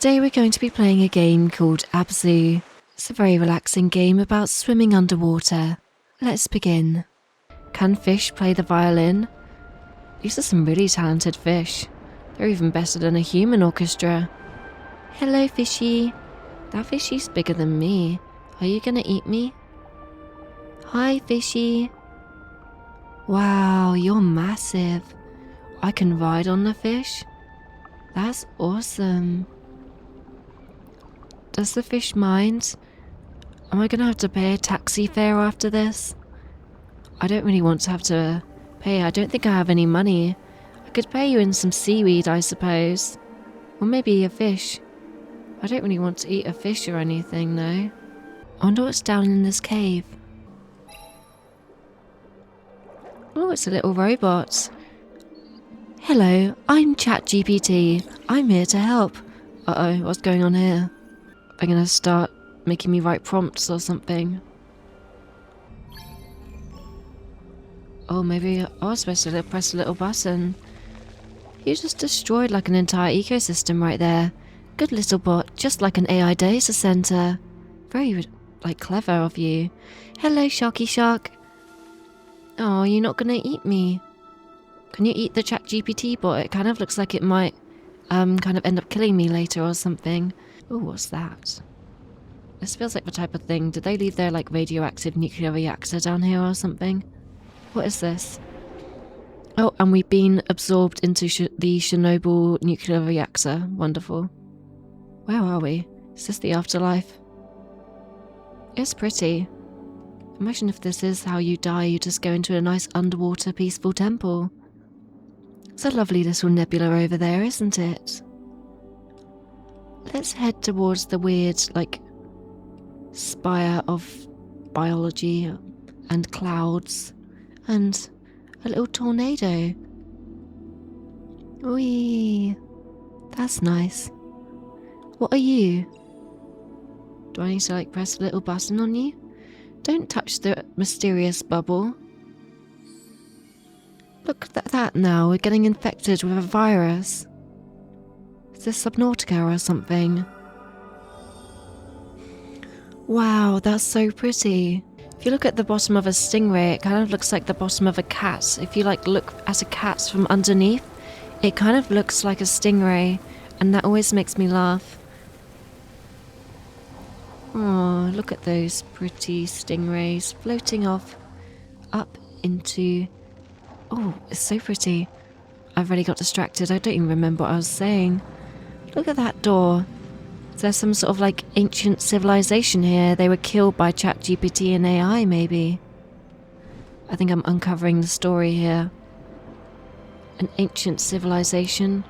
Today we're going to be playing a game called ABZU. It's a very relaxing game about swimming underwater. Let's begin. Can fish play the violin? These are some really talented fish. They're even better than a human orchestra. Hello, fishy. That fishy's bigger than me. Are you gonna eat me? Hi, fishy. Wow, you're massive. I can ride on the fish? That's awesome. Does the fish mind? Am I gonna have to pay a taxi fare after this? I don't really want to have to pay. I don't think I have any money. I could pay you in some seaweed, I suppose. Or maybe a fish. I don't really want to eat a fish or anything, though. I wonder what's down in this cave. Oh, it's a little robot. Hello, I'm ChatGPT. I'm here to help. Uh-oh, what's going on here? They're gonna start making me write prompts or something. Oh, maybe I was supposed to press a little button. You just destroyed like an entire ecosystem right there. Good little bot, just like an AI data center. Very, clever of you. Hello, Sharky Shark. Oh, you're not gonna eat me. Can you eat the ChatGPT bot? It kind of looks like it might, kind of end up killing me later or something. Oh, what's that? This feels like the type of thing. Did they leave their, radioactive nuclear reactor down here or something? What is this? Oh, and we've been absorbed into the Chernobyl nuclear reactor. Wonderful. Where are we? Is this the afterlife? It's pretty. Imagine if this is how you die, you just go into a nice underwater peaceful temple. It's a lovely little nebula over there, isn't it? Let's head towards the weird, spire of biology and clouds and a little tornado. Whee! That's nice. What are you? Do I need to, press a little button on you? Don't touch the mysterious bubble. Look at that now, we're getting infected with a virus. Is this Subnautica or something? Wow, that's so pretty. If you look at the bottom of a stingray, it kind of looks like the bottom of a cat. If you look at a cat from underneath, it kind of looks like a stingray, and that always makes me laugh. Oh, look at those pretty stingrays floating off up into... Oh, it's so pretty. I've already got distracted. I don't even remember what I was saying. Look at that door. Is there some sort of ancient civilization here? They were killed by ChatGPT and AI, maybe. I think I'm uncovering the story here. An ancient civilization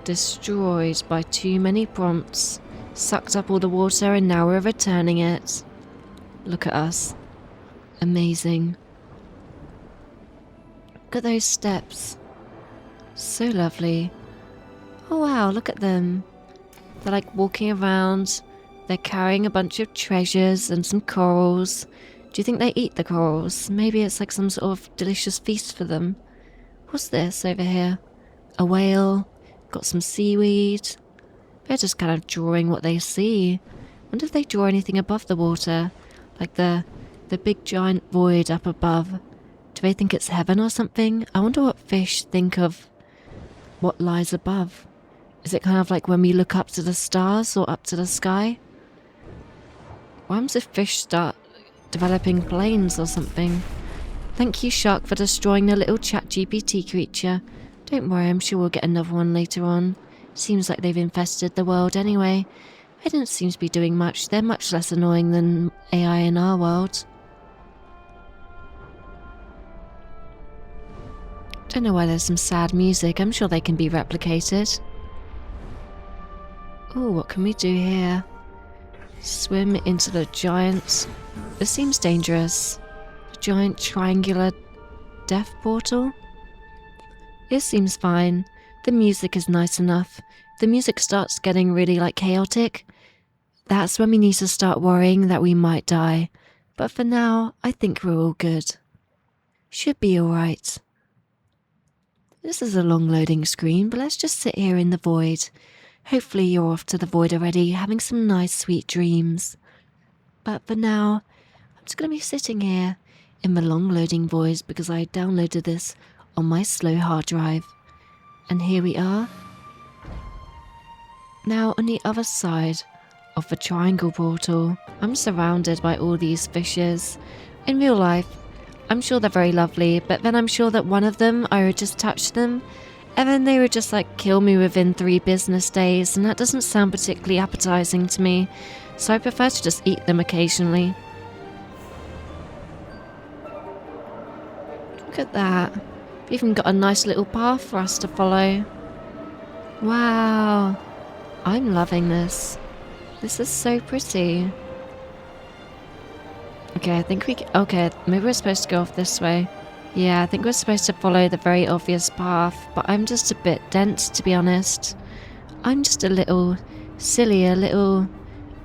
destroyed by too many prompts, sucked up all the water, and now we're returning it. Look at us. Amazing. Look at those steps. So lovely. Oh wow, look at them. They're walking around. They're carrying a bunch of treasures and some corals. Do you think they eat the corals? Maybe it's some sort of delicious feast for them. What's this over here? A whale. Got some seaweed. They're just kind of drawing what they see. Wonder if they draw anything above the water. Like the big giant void up above. Do they think it's heaven or something? I wonder what fish think of what lies above. Is it kind of like when we look up to the stars or up to the sky? What happens if fish start developing planes or something? Thank you, shark, for destroying the little ChatGPT creature. Don't worry, I'm sure we'll get another one later on. Seems like they've infested the world anyway. They don't seem to be doing much. They're much less annoying than AI in our world. Don't know why there's some sad music. I'm sure they can be replicated. Oh, what can we do here? Swim into the giant... This seems dangerous. The giant triangular death portal? This seems fine. The music is nice enough. The music starts getting really chaotic. That's when we need to start worrying that we might die. But for now, I think we're all good. Should be alright. This is a long loading screen, but let's just sit here in the void. Hopefully you're off to the void already, having some nice sweet dreams. But for now, I'm just going to be sitting here in the long loading void because I downloaded this on my slow hard drive. And here we are. Now on the other side of the triangle portal, I'm surrounded by all these fishes. In real life, I'm sure they're very lovely, but then I'm sure that one of them, I would just touch them, and then they would just like kill me within 3 business days, and that doesn't sound particularly appetizing to me, so I prefer to just eat them occasionally. Look at that. We've even got a nice little path for us to follow. Wow. I'm loving this. This is so pretty. Okay, I think okay, maybe we're supposed to go off this way. Yeah, I think we're supposed to follow the very obvious path, but I'm just a bit dense, to be honest. I'm just a little silly, a little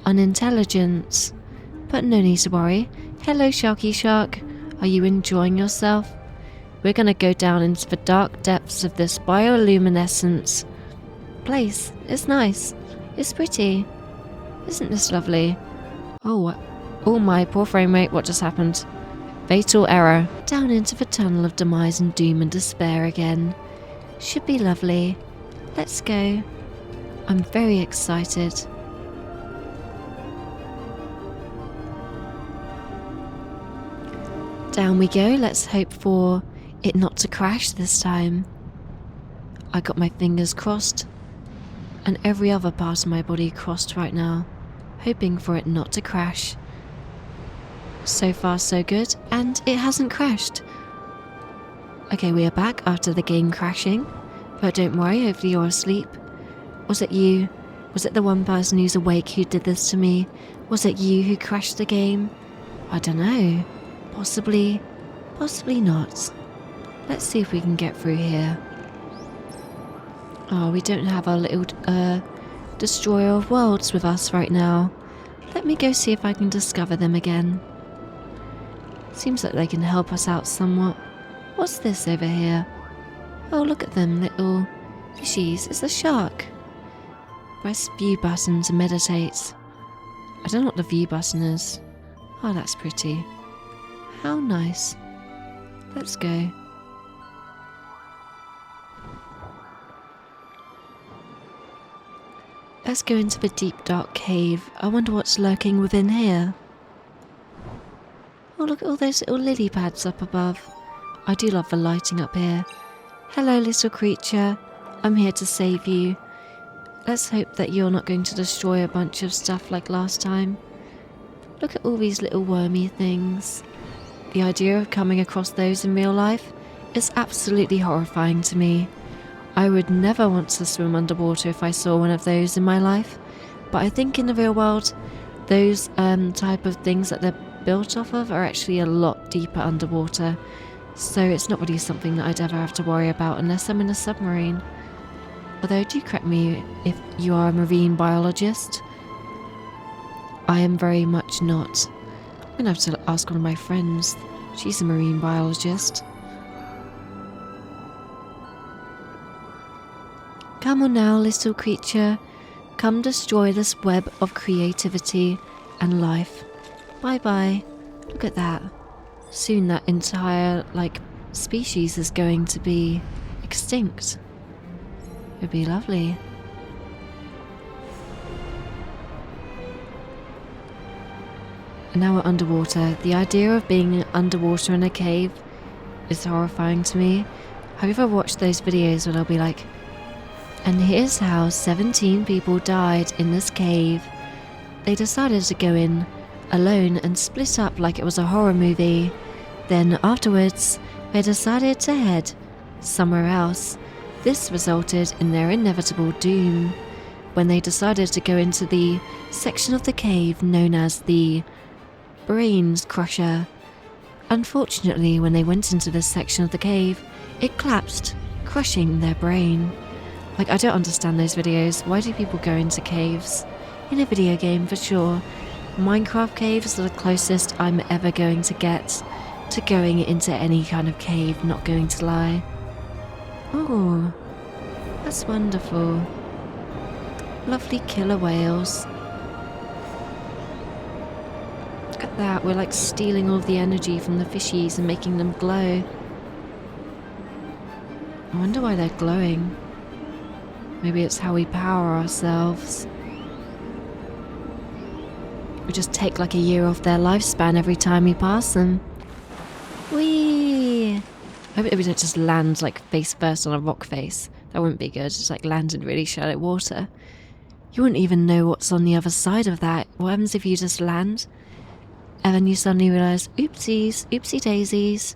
unintelligent. But no need to worry. Hello, Sharky Shark. Are you enjoying yourself? We're gonna go down into the dark depths of this bioluminescent place. It's nice. It's pretty. Isn't this lovely? Oh my, poor frame rate, what just happened? Fatal error. Down into the tunnel of demise and doom and despair again. Should be lovely. Let's go. I'm very excited. Down we go, let's hope for it not to crash this time. I got my fingers crossed, and every other part of my body crossed right now, hoping for it not to crash. So far so good, and it hasn't crashed. Okay, we are back after the game crashing, but don't worry, hopefully you're asleep. Was it you? Was it the one person who's awake who did this to me? Was it you who crashed the game? I don't know. Possibly, possibly not. Let's see if we can get through here. Oh, we don't have our little destroyer of worlds with us right now. Let me go see if I can discover them again. Seems like they can help us out somewhat. What's this over here? Oh, look at them, little fishies. It's a shark. Press view button to meditate. I don't know what the view button is. Oh, that's pretty. How nice. Let's go. Let's go into the deep dark cave. I wonder what's lurking within here. Oh, look at all those little lily pads up above. I do love the lighting up here. Hello, little creature. I'm here to save you. Let's hope that you're not going to destroy a bunch of stuff like last time. Look at all these little wormy things. The idea of coming across those in real life is absolutely horrifying to me. I would never want to swim underwater if I saw one of those in my life, but I think in the real world, those type of things that they're built off of are actually a lot deeper underwater, so it's not really something that I'd ever have to worry about unless I'm in a submarine. Although, do correct me if you are a marine biologist. I am very much not. I'm gonna have to ask one of my friends. She's a marine biologist. Come on now, little creature. Come destroy this web of creativity and life. Bye-bye. Look at that. Soon that entire, species is going to be extinct. It'd be lovely. And now we're underwater. The idea of being underwater in a cave is horrifying to me. Have you ever watched those videos where they'll be like, and here's how 17 people died in this cave. They decided to go in alone and split up like it was a horror movie. Then afterwards, they decided to head somewhere else. This resulted in their inevitable doom when they decided to go into the section of the cave known as the Brains Crusher. Unfortunately, when they went into this section of the cave, it collapsed, crushing their brain. I don't understand those videos. Why do people go into caves? In a video game, for sure. Minecraft caves are the closest I'm ever going to get to going into any kind of cave, not going to lie. Oh, that's wonderful. Lovely killer whales. Look at that, we're like stealing all the energy from the fishies and making them glow. I wonder why they're glowing. Maybe it's how we power ourselves. We just take like a year off their lifespan every time we pass them. Whee! I hope we don't just land like face first on a rock face. That wouldn't be good. It's like land in really shallow water. You wouldn't even know what's on the other side of that. What happens if you just land and then you suddenly realise, oopsies, oopsie daisies.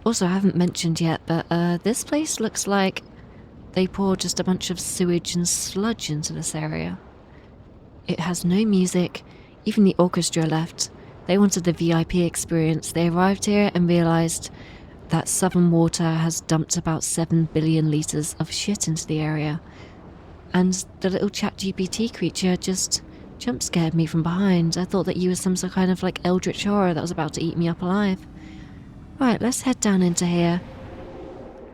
Also, I haven't mentioned yet, but this place looks like they poured just a bunch of sewage and sludge into this area. It has no music. Even the orchestra left. They wanted the VIP experience. They arrived here and realised that Southern Water has dumped about 7 billion litres of shit into the area. And the little ChatGPT creature just jump-scared me from behind. I thought that you were some kind of like eldritch horror that was about to eat me up alive. Right, let's head down into here.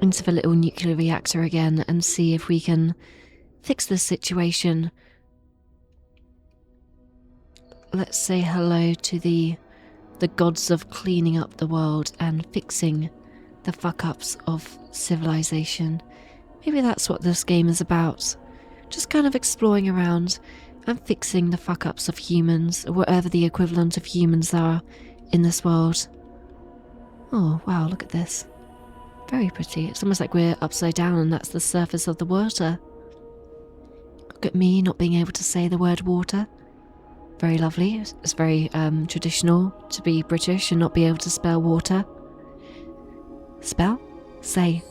Into the little nuclear reactor again and see if we can fix this situation. Let's say hello to the gods of cleaning up the world and fixing the fuck-ups of civilization. Maybe that's what this game is about. Just kind of exploring around and fixing the fuck-ups of humans, or whatever the equivalent of humans are in this world. Oh, wow, look at this. Very pretty. It's almost like we're upside down and that's the surface of the water. Look at me not being able to say the word water. Very lovely. It's very traditional to be British and not be able to spell water. Spell? Say.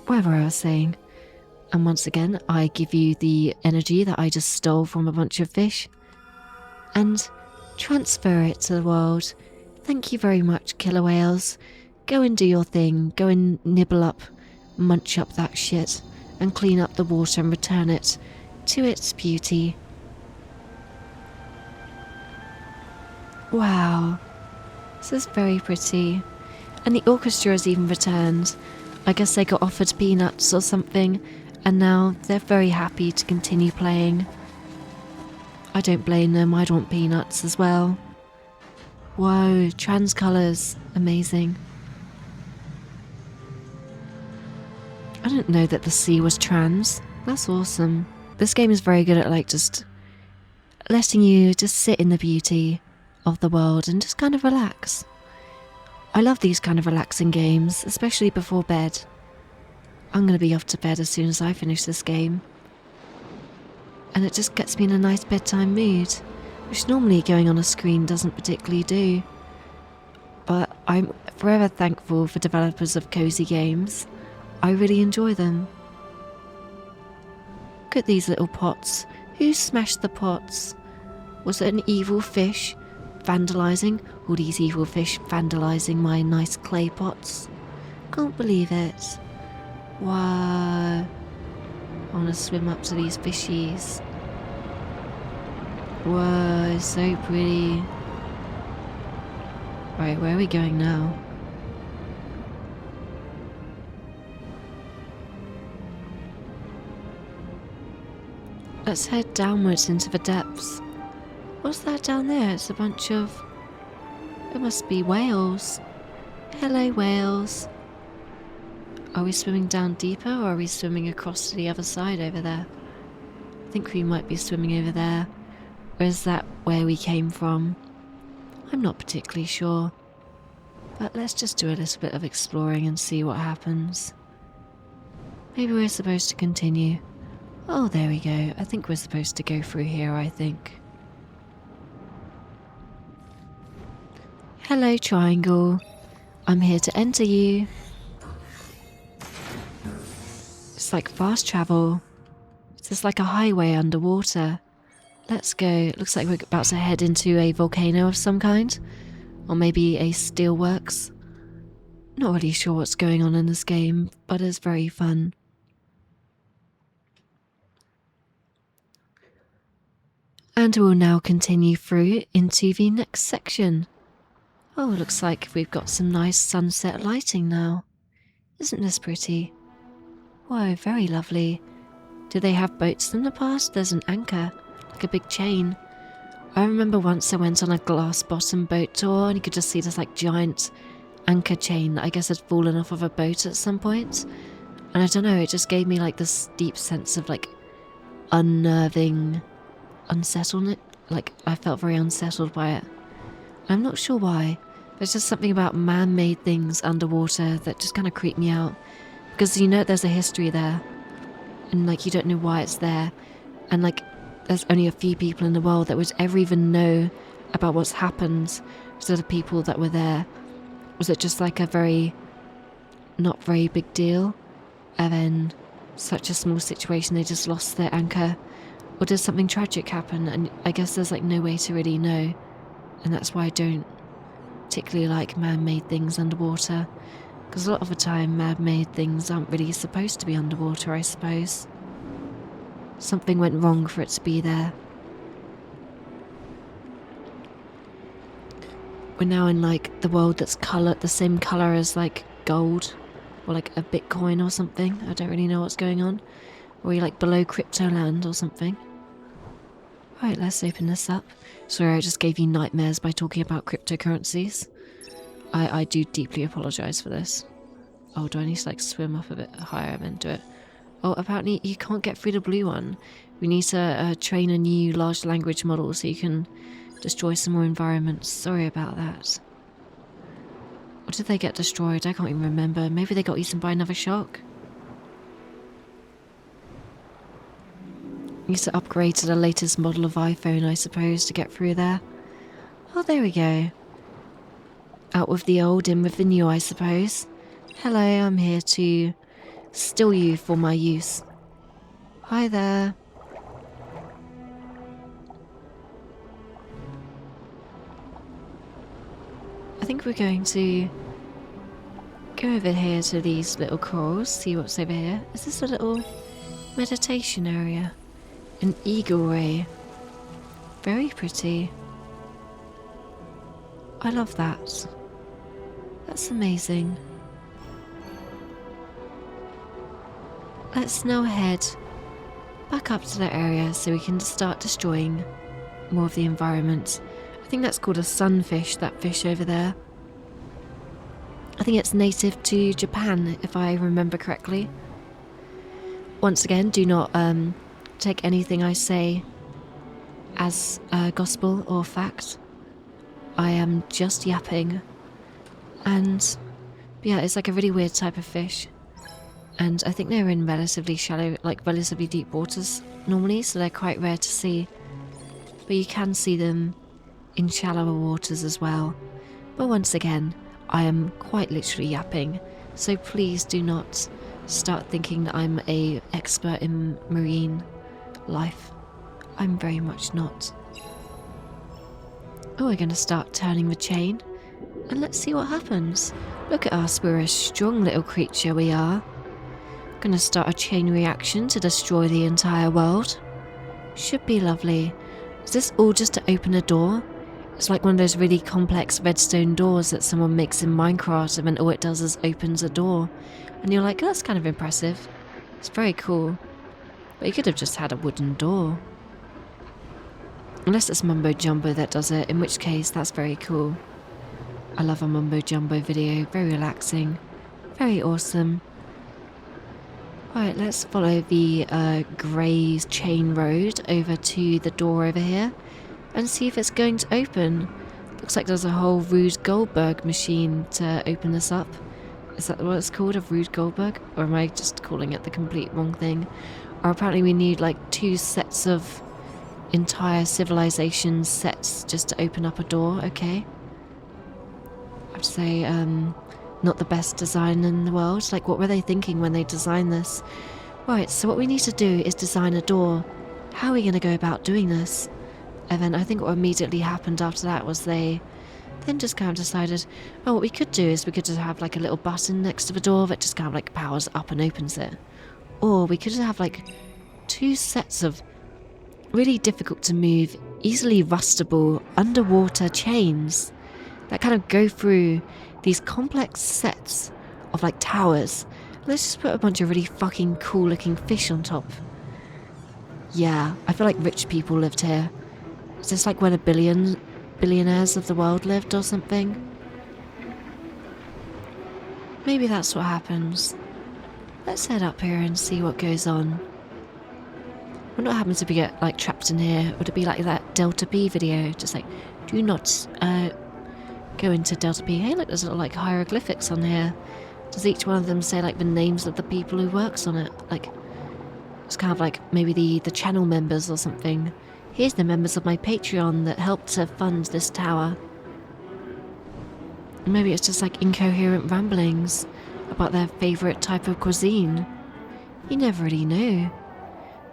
Whatever I was saying. And once again, I give you the energy that I just stole from a bunch of fish. And transfer it to the world. Thank you very much, killer whales. Go and do your thing. Go and nibble up, munch up that shit, and clean up the water and return it to its beauty. Wow, this is very pretty. And the orchestra has even returned. I guess they got offered peanuts or something, and now they're very happy to continue playing. I don't blame them, I'd want peanuts as well. Whoa, trans colours, amazing. I didn't know that the sea was trans. That's awesome. This game is very good at like just letting you just sit in the beauty of the world and just kind of relax. I love these kind of relaxing games, especially before bed. I'm going to be off to bed as soon as I finish this game. And it just gets me in a nice bedtime mood, which normally going on a screen doesn't particularly do. But I'm forever thankful for developers of cozy games. I really enjoy them. Look at these little pots. Who smashed the pots? Was it an evil fish vandalising? All these evil fish vandalising my nice clay pots. Can't believe it. Wow. I want to swim up to these fishies. Whoa, so pretty. Right, where are we going now? Let's head downwards into the depths. What's that down there? It's a bunch of... It must be whales. Hello, whales. Are we swimming down deeper or are we swimming across to the other side over there? I think we might be swimming over there. Or is that where we came from? I'm not particularly sure. But let's just do a little bit of exploring and see what happens. Maybe we're supposed to continue. Oh, there we go. I think we're supposed to go through here, I think. Hello, triangle. I'm here to enter you. It's like fast travel. It's just like a highway underwater. Let's go. It looks like we're about to head into a volcano of some kind. Or maybe a steelworks. Not really sure what's going on in this game, but it's very fun. And we'll now continue through into the next section. Oh, looks like we've got some nice sunset lighting now. Isn't this pretty? Whoa, very lovely. Do they have boats in the past? There's an anchor, like a big chain. I remember once I went on a glass bottom boat tour and you could just see this like giant anchor chain that I guess had fallen off of a boat at some point. And I don't know, it just gave me like this deep sense of like unnerving unsettlement. Like I felt very unsettled by it. I'm not sure why. There's just something about man-made things underwater that just kind of creeped me out. Because you know there's a history there. And like you don't know why it's there. And like there's only a few people in the world that would ever even know about what's happened to the people that were there. Was it just like a very not very big deal? And then such a small situation they just lost their anchor? Or does something tragic happen? And I guess there's like no way to really know. And that's why I don't particularly like man-made things underwater. Because a lot of the time man-made things aren't really supposed to be underwater, I suppose. Something went wrong for it to be there. We're now in like the world that's the same colour as like gold. Or like a Bitcoin or something. I don't really know what's going on. Or are you like below crypto land or something? Right, let's open this up. Sorry, I just gave you nightmares by talking about cryptocurrencies. I do deeply apologise for this. Oh, do I need to like swim up a bit higher and then do it? Oh, apparently you can't get through the blue one. We need to train a new large language model so you can destroy some more environments. Sorry about that. Or did they get destroyed? I can't even remember. Maybe they got eaten by another shark? Need to upgrade to the latest model of iPhone, I suppose, to get through there. Oh, there we go. Out with the old, in with the new, I suppose. Hello, I'm here to steal you for my use. Hi there. I think we're going to go over here to these little corals, see what's over here. Is this a little meditation area? An eagle ray. Very pretty. I love that. That's amazing. Let's now head back up to that area so we can start destroying more of the environment. I think that's called a sunfish, that fish over there. I think it's native to Japan, if I remember correctly. Once again, do not take anything I say as gospel or fact. I am just yapping. And yeah, it's like a really weird type of fish. And I think they're in relatively shallow, like relatively deep waters normally, so they're quite rare to see. But you can see them in shallower waters as well. But once again, I am quite literally yapping, so please do not start thinking that I'm an expert in marine life. I'm very much not. Oh, we're going to start turning the chain, and let's see what happens. Look at us, we're a strong little creature we are. Gonna start a chain reaction to destroy the entire world. Should be lovely. Is this all just to open a door? It's like one of those really complex redstone doors that someone makes in Minecraft, and then all it does is opens a door. And you're like, oh, that's kind of impressive. It's very cool. But you could have just had a wooden door. Unless it's Mumbo Jumbo that does it, in which case that's very cool. I love a Mumbo Jumbo video, very relaxing, very awesome. Right, let's follow the grey chain road over to the door over here and see if it's going to open. Looks like there's a whole Rube Goldberg machine to open this up. Is that what it's called, a Rube Goldberg? Or am I just calling it the complete wrong thing? Or apparently we need like 2 sets of entire civilization sets just to open up a door, okay. I'd say, not the best design in the world. Like, what were they thinking when they designed this? Right, so what we need to do is design a door. How are we going to go about doing this? And then I think what immediately happened after that was they then just kind of decided, oh, what we could do is we could just have like a little button next to the door that just kind of like powers up and opens it. Or we could just have like 2 sets of really difficult to move, easily rustable underwater chains that kind of go through these complex sets of like towers. Let's just put a bunch of really fucking cool looking fish on top. Yeah, I feel like rich people lived here. Is this like when billionaires of the world lived or something? Maybe that's what happens. Let's head up here and see what goes on. I wonder what happens if we get like trapped in here. Would it be like that Delta P video? Just like, do not go into Delta P. Hey, look, there's little like hieroglyphics on here. Does each one of them say like the names of the people who works on it? Like, it's kind of like maybe the channel members or something. Here's the members of my Patreon that helped to fund this tower. Maybe it's just like incoherent ramblings about their favourite type of cuisine. You never really know.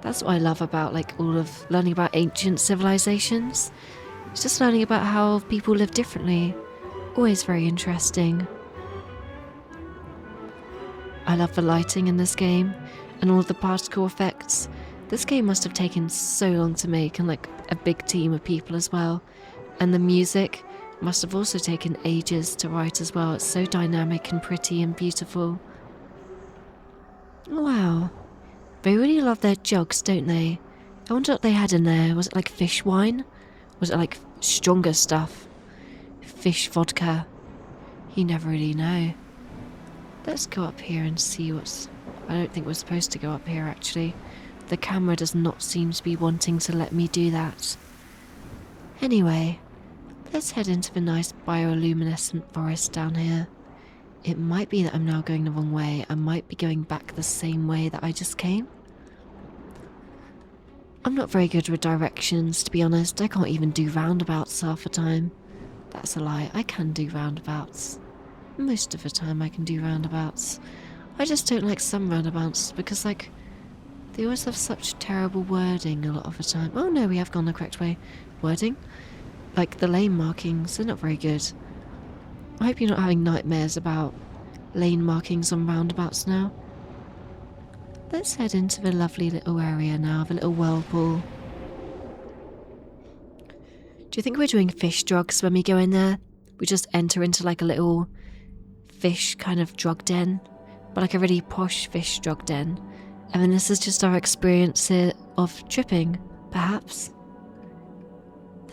That's what I love about like all of learning about ancient civilizations. It's just learning about how people live differently. Always very interesting. I love the lighting in this game and all of the particle effects. This game must have taken so long to make, and like a big team of people as well. And the music must have also taken ages to write as well. It's so dynamic and pretty and beautiful. Wow. They really love their jugs, don't they? I wonder what they had in there. Was it like fish wine? Was it like stronger stuff? Fish vodka? You never really know. Let's go up here and see what's... I don't think we're supposed to go up here actually. The camera does not seem to be wanting to let me do that. Anyway, let's head into the nice bioluminescent forest down here. It might be that I'm now going the wrong way. I might be going back the same way that I just came. I'm not very good with directions, to be honest. I can't even do roundabouts half the time. That's a lie. I can do roundabouts. Most of the time I can do roundabouts. I just don't like some roundabouts because, like, they always have such terrible wording a lot of the time. Oh no, we have gone the correct way. Wording? Like, the lane markings, they're not very good. I hope you're not having nightmares about lane markings on roundabouts now. Let's head into the lovely little area now, the little whirlpool. Do you think we're doing fish drugs when we go in there? We just enter into like a little fish kind of drug den, but like a really posh fish drug den. And then this is just our experience of tripping, perhaps.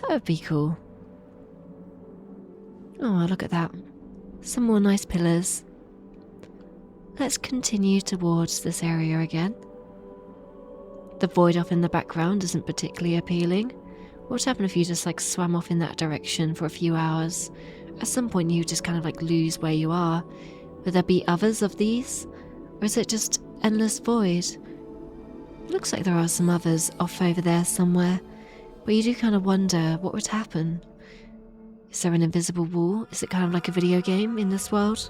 That would be cool. Oh, look at that. Some more nice pillars. Let's continue towards this area again. The void off in the background isn't particularly appealing. What would happen if you just like swam off in that direction for a few hours? At some point you just kind of like lose where you are. Would there be others of these? Or is it just endless void? It looks like there are some others off over there somewhere, but you do kind of wonder what would happen. Is there an invisible wall? Is it kind of like a video game in this world?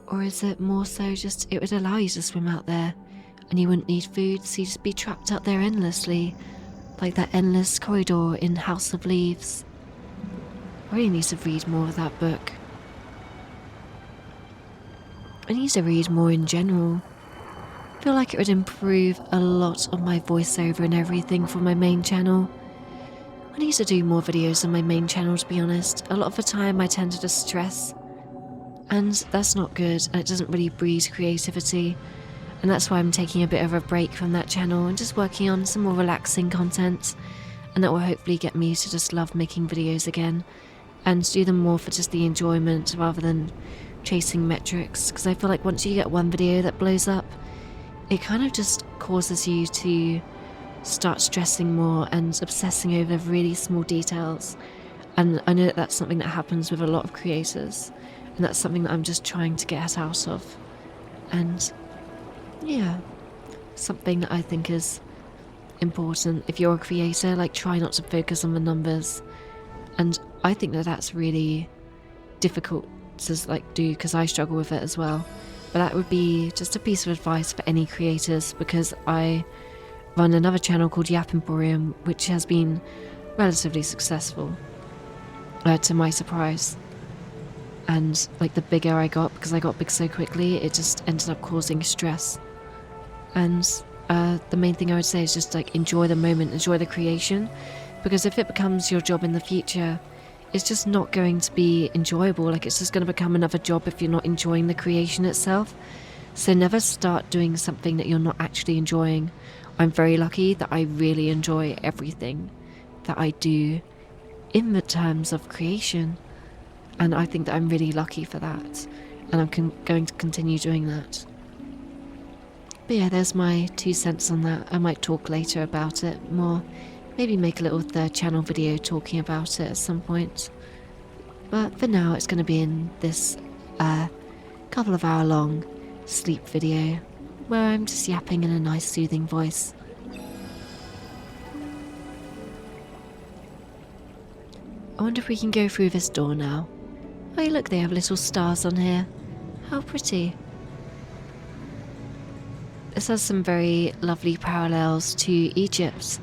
Or is it more so just it would allow you to swim out there and you wouldn't need food, so you'd just be trapped out there endlessly, like that endless corridor in House of Leaves. I really need to read more of that book. I need to read more in general. I feel like it would improve a lot of my voiceover and everything for my main channel. I need to do more videos on my main channel, to be honest. A lot of the time I tend to just stress, and that's not good, and it doesn't really breed creativity. And that's why I'm taking a bit of a break from that channel and just working on some more relaxing content, and that will hopefully get me to just love making videos again and do them more for just the enjoyment rather than chasing metrics, because I feel like once you get one video that blows up, it kind of just causes you to start stressing more and obsessing over really small details. And I know that that's something that happens with a lot of creators, and that's something that I'm just trying to get out of. And yeah, something that I think is important. If you're a creator, like, try not to focus on the numbers. And I think that that's really difficult to like do, because I struggle with it as well. But that would be just a piece of advice for any creators, because I run another channel called Yap Emporium, which has been relatively successful, to my surprise. And like, the bigger I got, because I got big so quickly, it just ended up causing stress. And the main thing I would say is just like enjoy the moment, enjoy the creation, because if it becomes your job in the future, it's just not going to be enjoyable. Like, it's just going to become another job if you're not enjoying the creation itself. So never start doing something that you're not actually enjoying. I'm very lucky that I really enjoy everything that I do in the terms of creation. And I think that I'm really lucky for that. And I'm going to continue doing that. But yeah, there's my 2 cents on that. I might talk later about it more. Maybe make a little third channel video talking about it at some point. But for now, it's going to be in this couple of hour long sleep video where I'm just yapping in a nice soothing voice. I wonder if we can go through this door now. Oh look, they have little stars on here. How pretty. This has some very lovely parallels to Egypt.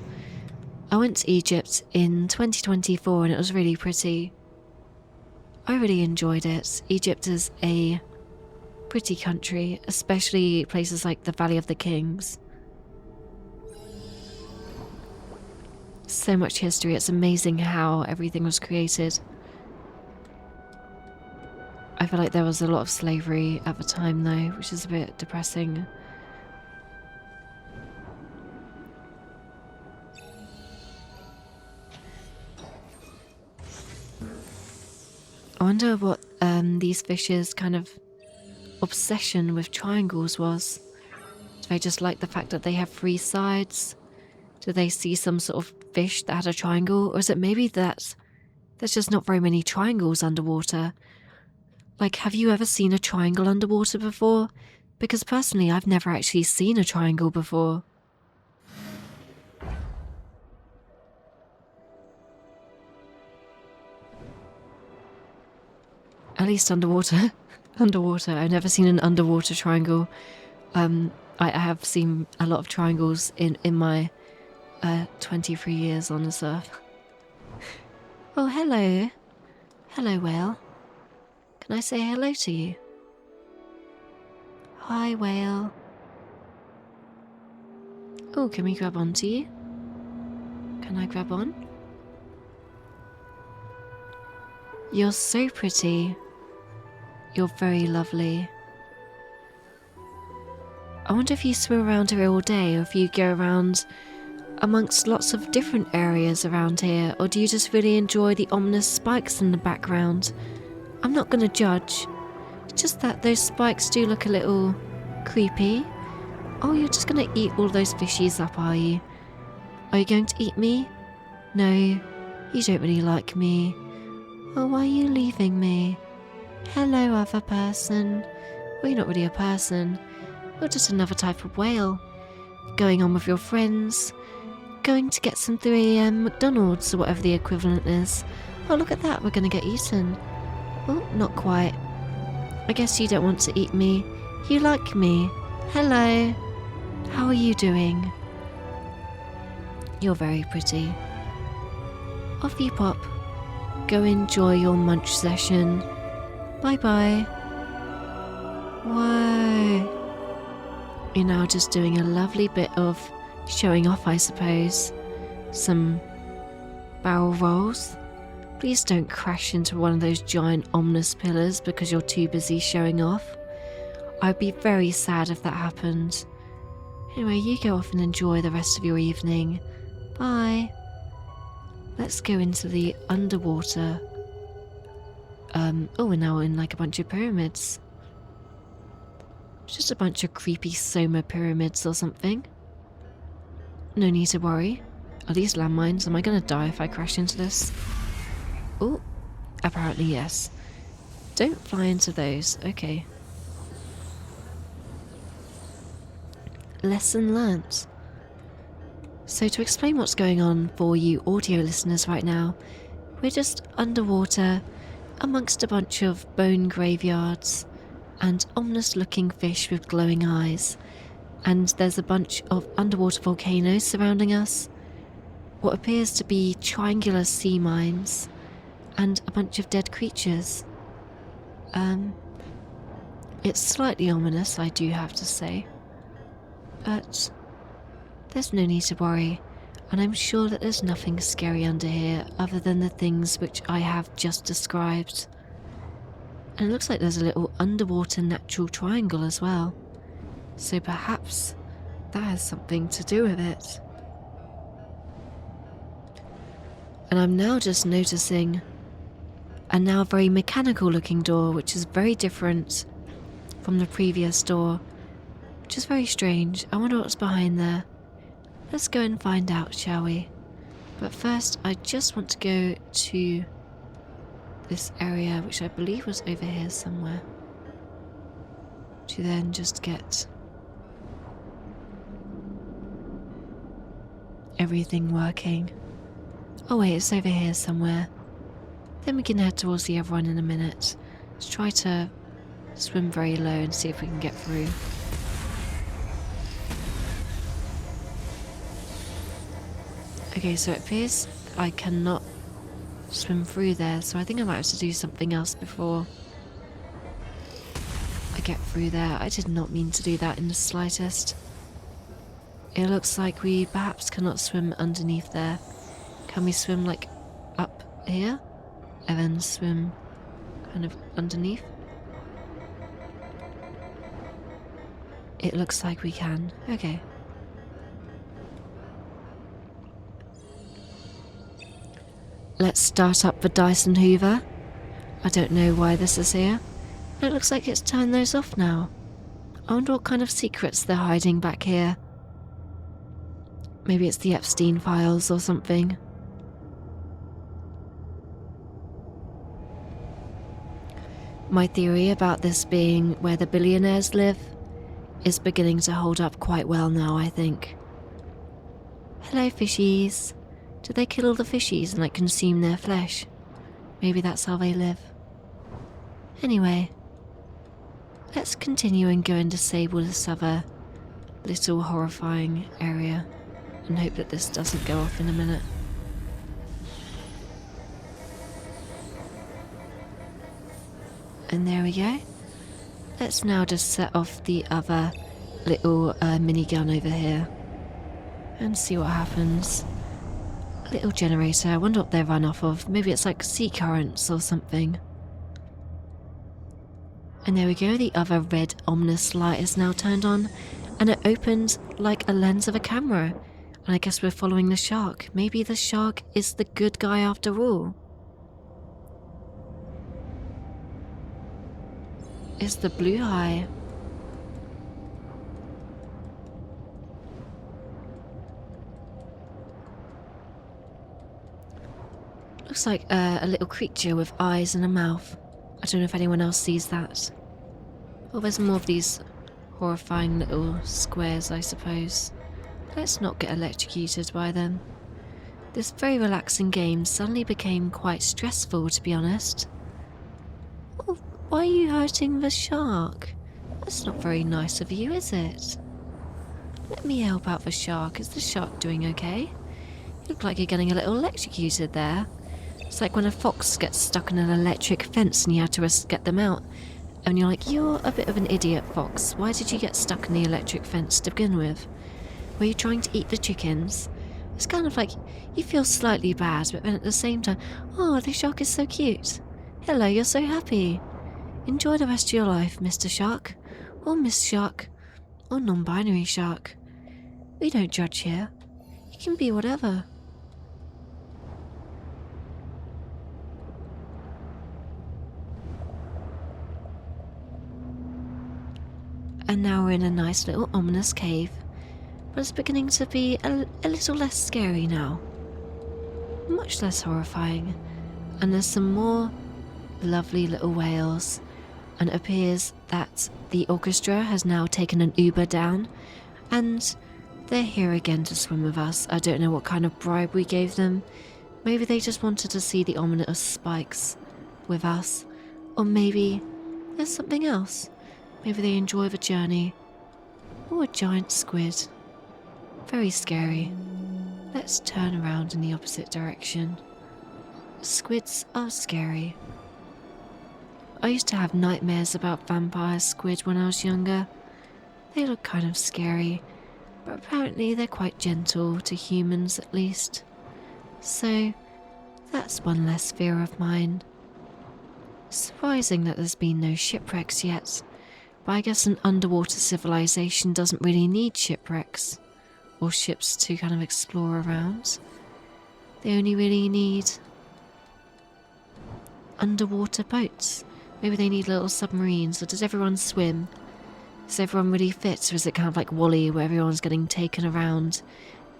I went to Egypt in 2024 and it was really pretty. I really enjoyed it. Egypt is a pretty country, especially places like the Valley of the Kings. So much history, it's amazing how everything was created. I feel like there was a lot of slavery at the time though, which is a bit depressing. I wonder what these fishes' kind of obsession with triangles was. Do they just like the fact that they have 3 sides? Do they see some sort of fish that had a triangle? Or is it maybe that there's just not very many triangles underwater? Like, have you ever seen a triangle underwater before? Because personally, I've never actually seen a triangle before. At least underwater. Underwater. I've never seen an underwater triangle. I have seen a lot of triangles in my 23 years on this earth. Oh, hello. Hello, whale. Can I say hello to you? Hi, whale. Oh, can we grab onto you? Can I grab on? You're so pretty. You're very lovely. I wonder if you swim around here all day, or if you go around amongst lots of different areas around here, or do you just really enjoy the ominous spikes in the background? I'm not going to judge. It's just that those spikes do look a little creepy. Oh, you're just going to eat all those fishies up, are you? Are you going to eat me? No, you don't really like me. Oh, why are you leaving me? Hello, other person. Well, you're not really a person. You're just another type of whale. Going on with your friends. Going to get some 3 AM McDonald's or whatever the equivalent is. Oh, look at that, we're going to get eaten. Oh, not quite. I guess you don't want to eat me. You like me. Hello. How are you doing? You're very pretty. Off you pop. Go enjoy your munch session. Bye-bye. Whoa. You're now just doing a lovely bit of showing off, I suppose. Some barrel rolls. Please don't crash into one of those giant ominous pillars because you're too busy showing off. I'd be very sad if that happened. Anyway, you go off and enjoy the rest of your evening. Bye. Let's go into the underwater. Oh, we're now in like a bunch of pyramids. Just a bunch of creepy Soma pyramids or something. No need to worry. Are these landmines? Am I gonna die if I crash into this? Oh, apparently yes. Don't fly into those. Okay. Lesson learnt. So to explain what's going on for you audio listeners right now, we're just underwater amongst a bunch of bone graveyards and ominous looking fish with glowing eyes, and there's a bunch of underwater volcanoes surrounding us, what appears to be triangular sea mines, and a bunch of dead creatures. It's slightly ominous, I do have to say, but there's no need to worry, and I'm sure that there's nothing scary under here other than the things which I have just described. And it looks like there's a little underwater natural triangle as well. So perhaps That has something to do with it. And I'm now just noticing a now very mechanical looking door, which is very different from the previous door, which is very strange. I wonder what's behind there. Let's go and find out, shall we? But first, I just want to go to this area, which I believe was over here somewhere, to then just get everything working. Oh wait, it's over here somewhere. Then we can head towards the other one in a minute. Let's try to swim very low and see if we can get through. Okay, so it appears I cannot swim through there, so I think I might have to do something else before I get through there. I did not mean to do that in the slightest. It looks like we perhaps cannot swim underneath there. Can we swim like up here and then swim kind of underneath? It looks like we can. Okay. Let's start up the Dyson Hoover. I don't know why this is here. It looks like it's turned those off now. I wonder what kind of secrets they're hiding back here. Maybe it's the Epstein files or something. My theory about this being where the billionaires live is beginning to hold up quite well now, I think. Hello, fishies. Do they kill all the fishies and like consume their flesh? Maybe that's how they live. Anyway, let's continue and go and disable this other little horrifying area and hope that this doesn't go off in a minute. And there we go. Let's now just set off the other little minigun over here and see what happens. Little generator, I wonder what they run off of. Maybe it's like sea currents or something. And there we go, the other red ominous light is now turned on, and it opens like a lens of a camera. And I guess we're following the shark. Maybe the shark is the good guy after all. It's the blue eye. Looks like a little creature with eyes and a mouth. I don't know if anyone else sees that. Oh, there's more of these horrifying little squares, I suppose. Let's not get electrocuted by them. This very relaxing game suddenly became quite stressful, to be honest. Oh, why are you hurting the shark? That's not very nice of you, is it? Let me help out the shark. Is the shark doing okay? You look like you're getting a little electrocuted there. It's like when a fox gets stuck in an electric fence and you have to get them out. And you're like, you're a bit of an idiot, fox. Why did you get stuck in the electric fence to begin with? Were you trying to eat the chickens? It's kind of like you feel slightly bad, but then at the same time, oh, the shark is so cute. Hello, you're so happy. Enjoy the rest of your life, Mr. Shark. Or Miss Shark. Or non-binary shark. We don't judge here. You can be whatever. And now we're in a nice little ominous cave, but it's beginning to be a little less scary now. Much less horrifying. And there's some more lovely little whales, and it appears that the orchestra has now taken an Uber down, and they're here again to swim with us. I don't know what kind of bribe we gave them. Maybe they just wanted to see the ominous spikes with us, or maybe there's something else. Maybe they enjoy the journey. Or a giant squid. Very scary. Let's turn around in the opposite direction. Squids are scary. I used to have nightmares about vampire squid when I was younger. They look kind of scary, but apparently they're quite gentle to humans at least. So, that's one less fear of mine. Surprising that there's been no shipwrecks yet. But I guess an underwater civilization doesn't really need shipwrecks or ships to kind of explore around. They only really need underwater boats. Maybe they need little submarines, or does everyone swim? Is everyone really fit, or is it kind of like WALL-E where everyone's getting taken around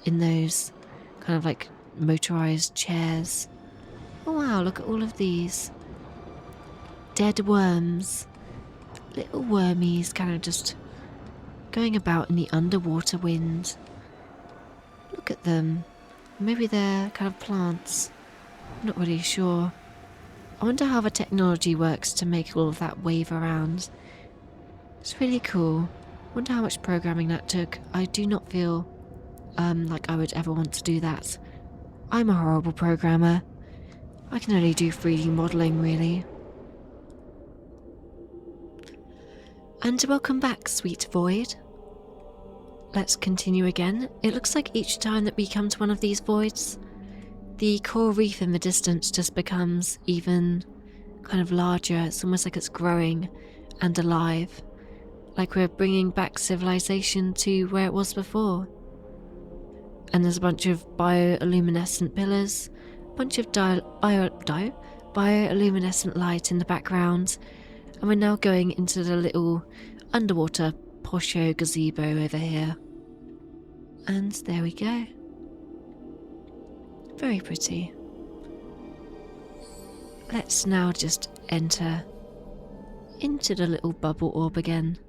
in those kind of like motorized chairs? Oh wow, look at all of these. Dead worms. Little wormies kind of just going about in the underwater wind. Look at them. Maybe they're kind of plants. I'm not really sure. I wonder how the technology works to make all of that wave around. It's really cool. I wonder how much programming that took. I do not feel like I would ever want to do that. I'm a horrible programmer. I can only do 3D modelling, really. And welcome back, sweet void. Let's continue again. It looks like each time that we come to one of these voids, the coral reef in the distance just becomes even kind of larger. It's almost like it's growing and alive. Like we're bringing back civilization to where it was before. And there's a bunch of bioluminescent pillars, a bunch of bioluminescent light in the background, and we're now going into the little underwater posho gazebo over here. And there we go. Very pretty. Let's now just enter into the little bubble orb again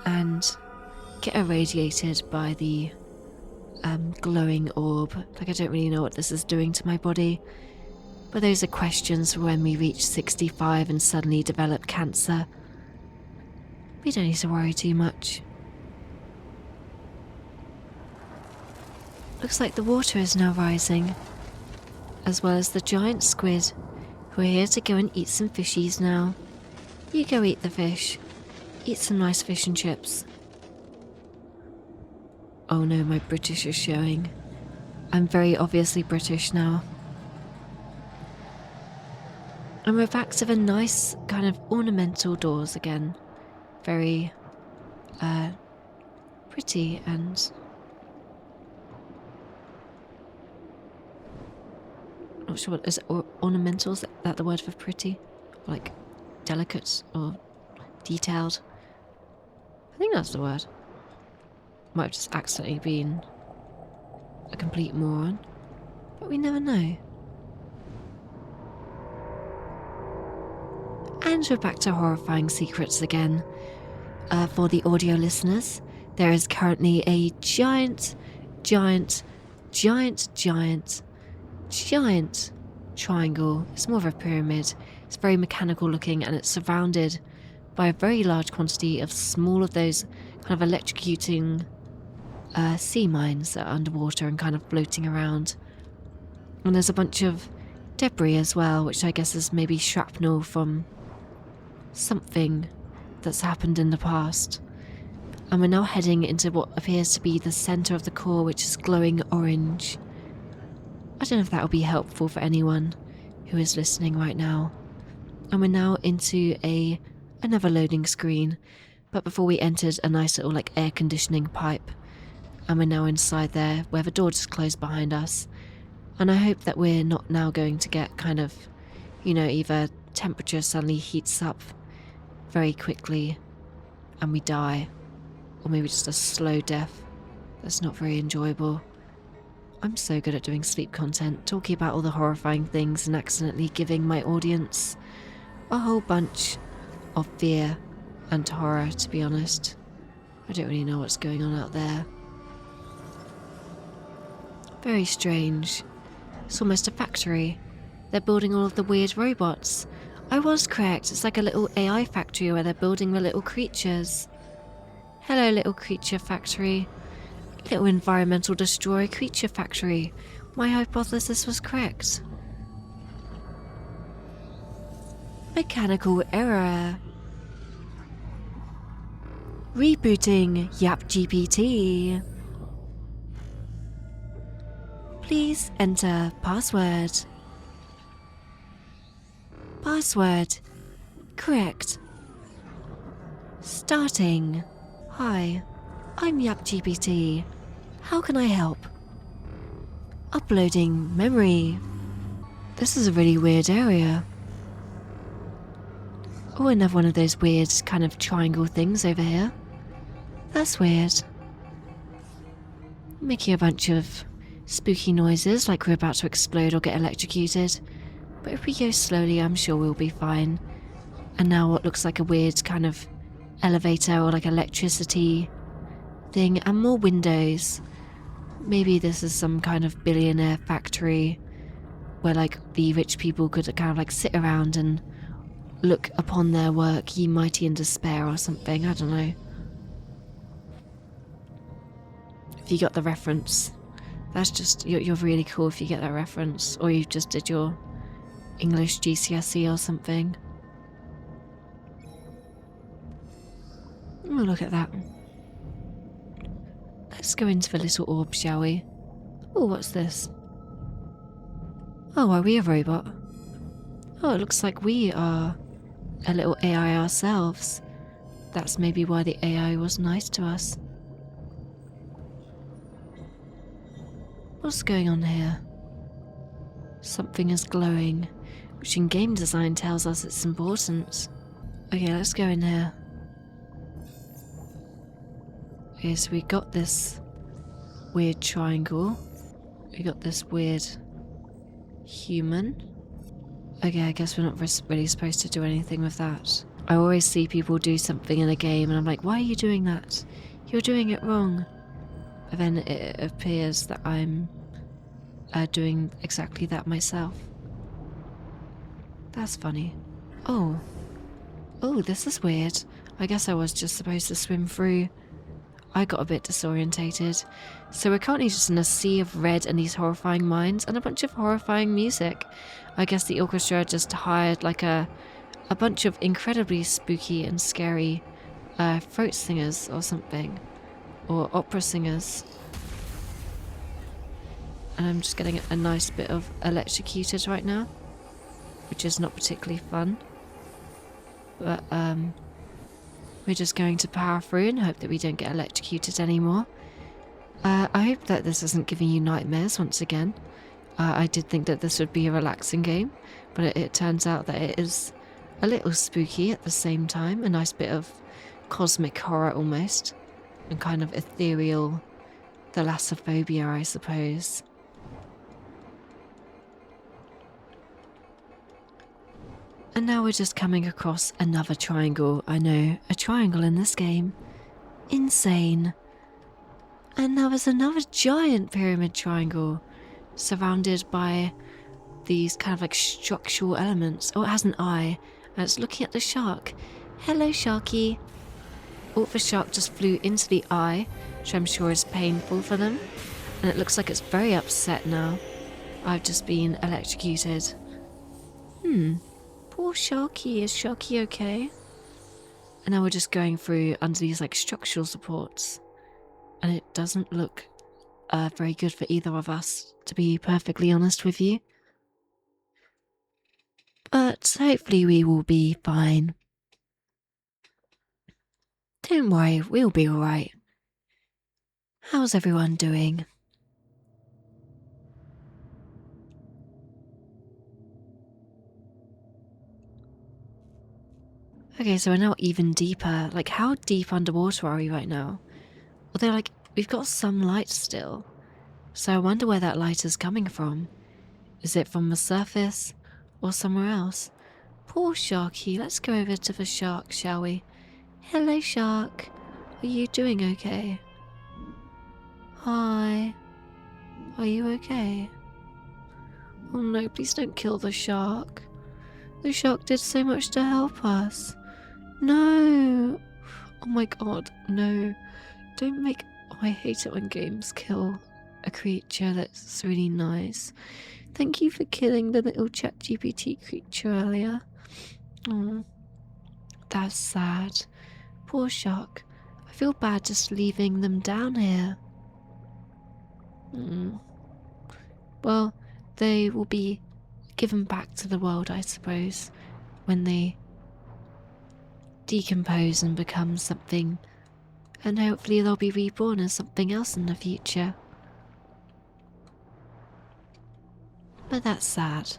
and get irradiated by the glowing orb. Like, I don't really know what this is doing to my body, but those are questions for when we reach 65 and suddenly develop cancer. We don't need to worry too much. Looks like the water is now rising, as well as the giant squid, who are here to go and eat some fishies now. You go eat the fish. Eat some nice fish and chips. Oh no, my British is showing. I'm very obviously British now. And we're back to the nice kind of ornamental doors again. Very pretty and not sure what is it, ornamental, is that the word for pretty? Like delicate or detailed? I think that's the word. Might have just accidentally been a complete moron, but we never know. And we're back to horrifying secrets again. For the audio listeners, there is currently a giant triangle. It's more of a pyramid. It's very mechanical looking, and it's surrounded by a very large quantity of small of those kind of electrocuting sea mines that are underwater and kind of floating around. And there's a bunch of debris as well, which I guess is maybe shrapnel from something that's happened in the past. And we're now heading into what appears to be the centre of the core, which is glowing orange. I don't know if that will be helpful for anyone who is listening right now. And we're now into another loading screen, but before we entered a nice little like air conditioning pipe, and we're now inside there where the door just closed behind us. And I hope that we're not now going to get kind of, you know, either temperature suddenly heats up very quickly and we die, or maybe just a slow death that's not very enjoyable. I'm so good at doing sleep content, talking about all the horrifying things and accidentally giving my audience a whole bunch of fear and horror, to be honest. I don't really know what's going on out there. Very strange. It's almost a factory. They're building all of the weird robots. I was correct, it's like a little AI factory where they're building the little creatures. Hello, little creature factory. Little environmental destroyer creature factory. My hypothesis was correct. Mechanical error. Rebooting YapGPT. Please enter password. Password correct. Starting. Hi, I'm YapGPT. How can I help? Uploading memory. This is a really weird area. Oh, another one of those weird kind of triangle things over here. That's weird. Making a bunch of spooky noises like we're about to explode or get electrocuted. But if we go slowly, I'm sure we'll be fine. And now what looks like a weird kind of elevator or like electricity thing and more windows. Maybe this is some kind of billionaire factory where like the rich people could kind of like sit around and look upon their work, ye mighty in despair or something, I don't know. If you got the reference, that's just, you're really cool if you get that reference, or you just did your English GCSE or something. Oh, look at that. Let's go into the little orb, shall we? Oh, what's this? Oh, are we a robot? Oh, it looks like we are a little AI ourselves. That's maybe why the AI was nice to us. What's going on here? Something is glowing, which in game design tells us it's important. Okay, let's go in here. Okay, so we got this weird triangle. We got this weird human. Okay, I guess we're not really supposed to do anything with that. I always see people do something in a game and I'm like, why are you doing that? You're doing it wrong. And then it appears that I'm doing exactly that myself. That's funny. Oh. Oh, this is weird. I guess I was just supposed to swim through. I got a bit disorientated. So we're currently just in a sea of red and these horrifying mines and a bunch of horrifying music. I guess the orchestra just hired like a bunch of incredibly spooky and scary throat singers or something. Or opera singers. And I'm just getting a nice bit of electrocuted right now, which is not particularly fun. But we're just going to power through and hope that we don't get electrocuted anymore. I hope that this isn't giving you nightmares once again. I did think that this would be a relaxing game, but it turns out that it is a little spooky at the same time. A nice bit of cosmic horror almost, and kind of ethereal thalassophobia, I suppose. And now we're just coming across another triangle. I know, a triangle in this game. Insane. And now there's another giant pyramid triangle surrounded by these kind of like structural elements. Oh, it has an eye and it's looking at the shark. Hello, Sharky. Oh, the shark just flew into the eye, which I'm sure is painful for them. And it looks like it's very upset now. I've just been electrocuted. Poor Sharky. Is Sharky okay? And now we're just going through under these like structural supports. And it doesn't look very good for either of us, to be perfectly honest with you. But hopefully we will be fine. Don't worry, we'll be alright. How's everyone doing? Okay, so we're now even deeper. Like, how deep underwater are we right now? Although, like, we've got some light still. So I wonder where that light is coming from. Is it from the surface or somewhere else? Poor Sharky. Let's go over to the shark, shall we? Hello, shark. Are you doing okay? Hi. Are you okay? Oh no, please don't kill the shark. The shark did so much to help us. No. Oh my god, no. Don't make... Oh, I hate it when games kill a creature that's really nice. Thank you for killing the little ChatGPT creature earlier. Oh, that's sad. Poor shark. I feel bad just leaving them down here. Well, they will be given back to the world, I suppose, when they decompose and become something, and hopefully they'll be reborn as something else in the future. But that's sad.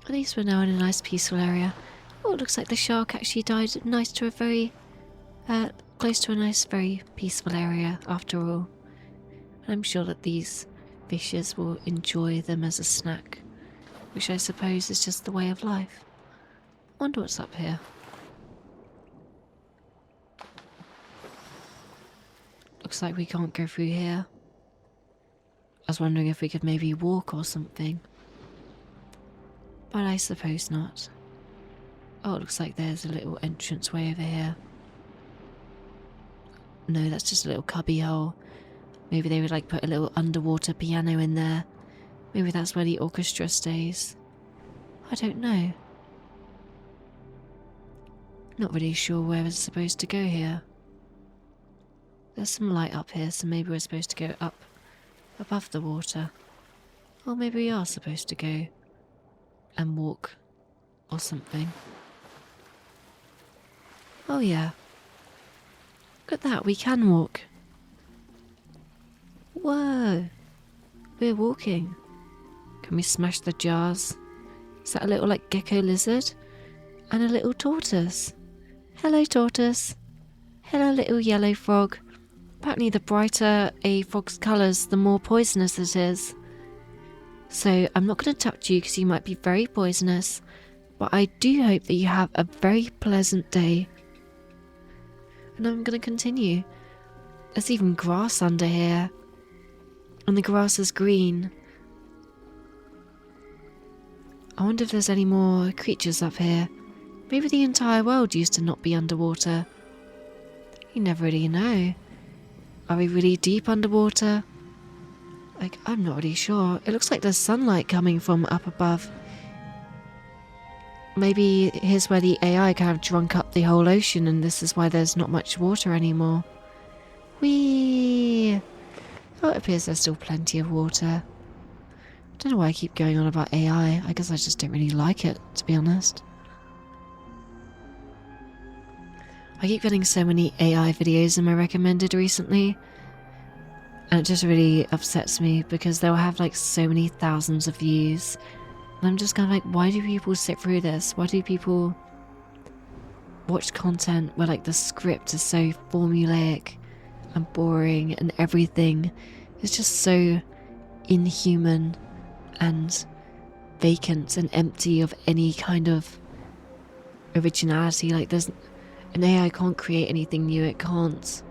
At least we're now in a nice peaceful area. Oh, it looks like the shark actually died close to a nice, very peaceful area after all. And I'm sure that these fishes will enjoy them as a snack, which I suppose is just the way of life. Wonder what's up here. Looks like we can't go through here. I was wondering if we could maybe walk or something. But I suppose not. Oh, it looks like there's a little entranceway over here. No, that's just a little cubby hole. Maybe they would like put a little underwater piano in there. Maybe that's where the orchestra stays. I don't know. Not really sure where we're supposed to go here. There's some light up here, so maybe we're supposed to go up above the water. Or maybe we are supposed to go and walk or something. Oh yeah. Look at that, we can walk. Whoa. We're walking. Can we smash the jars? Is that a little like gecko lizard? And a little tortoise. Hello tortoise. Hello little yellow frog. Apparently the brighter a frog's colours, the more poisonous it is. So I'm not going to touch you because you might be very poisonous. But I do hope that you have a very pleasant day. And I'm going to continue. There's even grass under here. And the grass is green. I wonder if there's any more creatures up here. Maybe the entire world used to not be underwater. You never really know. Are we really deep underwater? Like, I'm not really sure. It looks like there's sunlight coming from up above. Maybe here's where the AI kind of drunk up the whole ocean and this is why there's not much water anymore. Whee! Oh, it appears there's still plenty of water. I don't know why I keep going on about AI. I guess I just don't really like it, to be honest. I keep getting so many AI videos in my recommended recently. And it just really upsets me because they'll have like so many thousands of views. And I'm just kind of like, why do people sit through this? Why do people watch content where like the script is so formulaic and boring and everything is just so inhuman and vacant and empty of any kind of originality? Like an AI can't create anything new. It can't.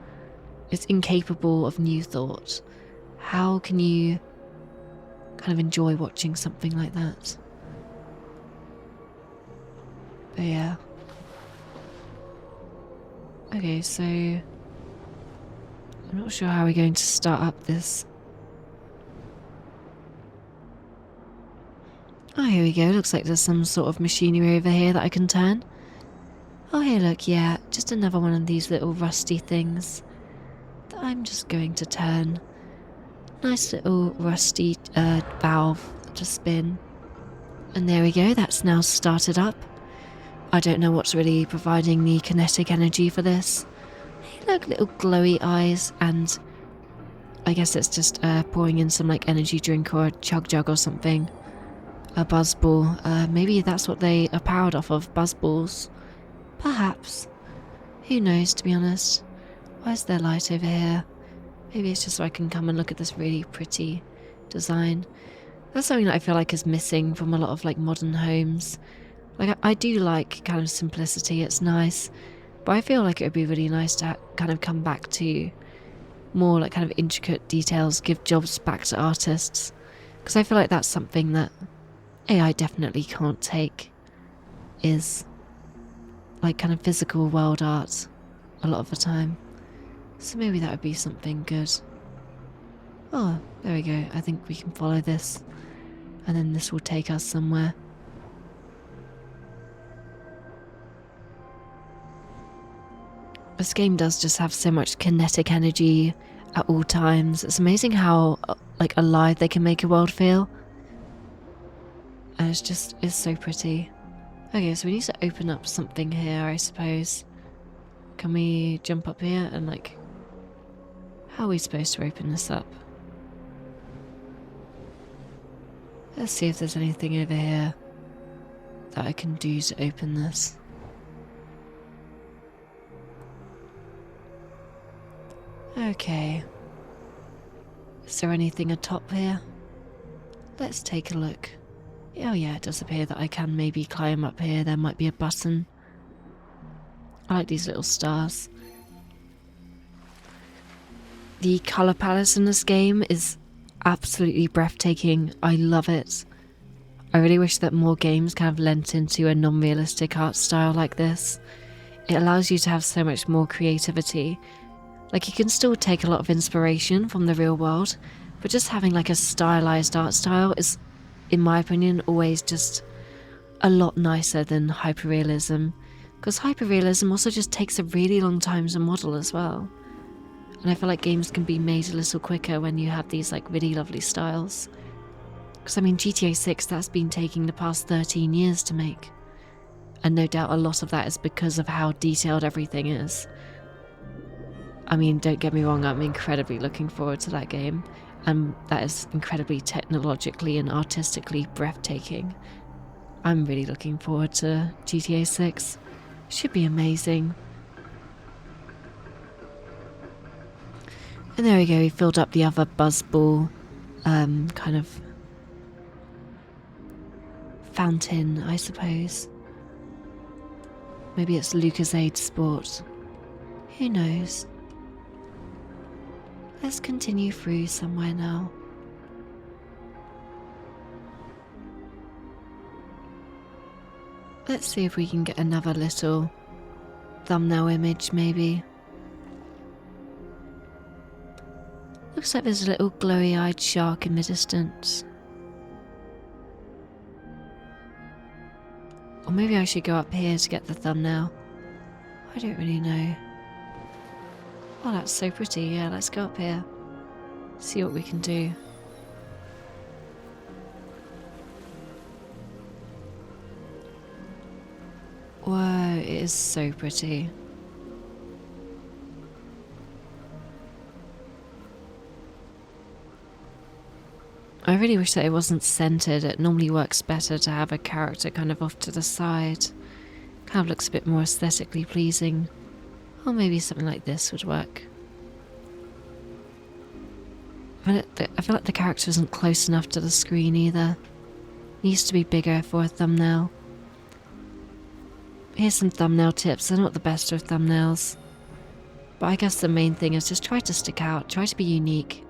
It's incapable of new thought. How can you kind of enjoy watching something like that? But yeah. Okay, so I'm not sure how we're going to start up this. Oh, here we go. Looks like there's some sort of machinery over here that I can turn. Oh, hey, look, yeah, just another one of these little rusty things that I'm just going to turn. Nice little rusty valve to spin. And there we go, that's now started up. I don't know what's really providing the kinetic energy for this. Hey, look, little glowy eyes, and I guess it's just pouring in some like energy drink or a chug jug or something. A buzzball. Maybe that's what they are powered off of, buzzballs. Perhaps. Who knows, to be honest. Why is there light over here? Maybe it's just so I can come and look at this really pretty design. That's something that I feel like is missing from a lot of like modern homes. Like I do like kind of simplicity, it's nice. But I feel like it would be really nice to kind of come back to more like kind of intricate details, give jobs back to artists. Because I feel like that's something that AI definitely can't take, is like kind of physical world art a lot of the time. So maybe that would be something good. Oh, there we go. I think we can follow this. And then this will take us somewhere. This game does just have so much kinetic energy at all times. It's amazing how like alive they can make a world feel. And it's so pretty. Okay, so we need to open up something here, I suppose. Can we jump up here and like... How are we supposed to open this up? Let's see if there's anything over here that I can do to open this. Okay. Is there anything atop here? Let's take a look. Oh yeah, it does appear that I can maybe climb up here. There might be a button. I like these little stars. The colour palette in this game is absolutely breathtaking. I love it. I really wish that more games kind of lent into a non-realistic art style like this. It allows you to have so much more creativity. Like, you can still take a lot of inspiration from the real world, but just having like a stylized art style is, in my opinion, always just a lot nicer than hyperrealism. Because hyperrealism also just takes a really long time to model as well. And I feel like games can be made a little quicker when you have these like really lovely styles. Because I mean, GTA 6, that's been taking the past 13 years to make. And no doubt a lot of that is because of how detailed everything is. I mean, don't get me wrong, I'm incredibly looking forward to that game. And that is incredibly technologically and artistically breathtaking. I'm really looking forward to GTA 6. Should be amazing. And there we go, we filled up the other buzzball kind of fountain, I suppose. Maybe it's Lucozade Sport. Who knows? Let's continue through somewhere now. Let's see if we can get another little thumbnail image, maybe. Looks like there's a little glowy-eyed shark in the distance. Or maybe I should go up here to get the thumbnail. I don't really know. Oh, that's so pretty. Yeah, let's go up here. See what we can do. Whoa, it is so pretty. I really wish that it wasn't centered. It normally works better to have a character kind of off to the side. Kind of looks a bit more aesthetically pleasing. Or maybe something like this would work. I feel like the character isn't close enough to the screen either. Needs to be bigger for a thumbnail. Here's some thumbnail tips. They're not the best of thumbnails. But I guess the main thing is just try to stick out, try to be unique.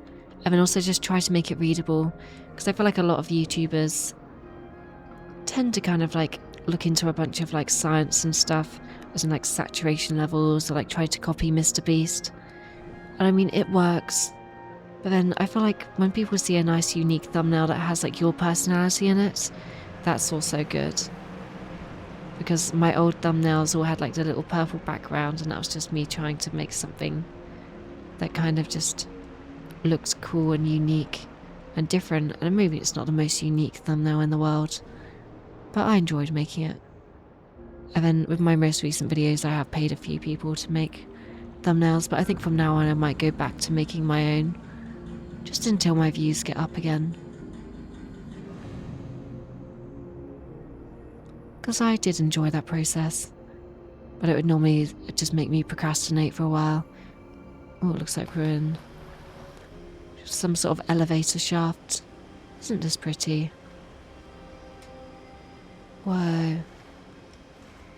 And then also just try to make it readable. Because I feel like a lot of YouTubers tend to kind of like look into a bunch of like science and stuff, as in like saturation levels, or like try to copy Mr. Beast. And I mean, it works. But then I feel like when people see a nice unique thumbnail that has like your personality in it, that's also good. Because my old thumbnails all had like the little purple background, and that was just me trying to make something that kind of just looks cool and unique and different. And maybe it's not the most unique thumbnail in the world, but I enjoyed making it. And then with my most recent videos, I have paid a few people to make thumbnails, but I think from now on I might go back to making my own, just until my views get up again. Because I did enjoy that process, but it would normally just make me procrastinate for a while. Oh, it looks like we're in some sort of elevator shaft. Isn't this pretty? Whoa. I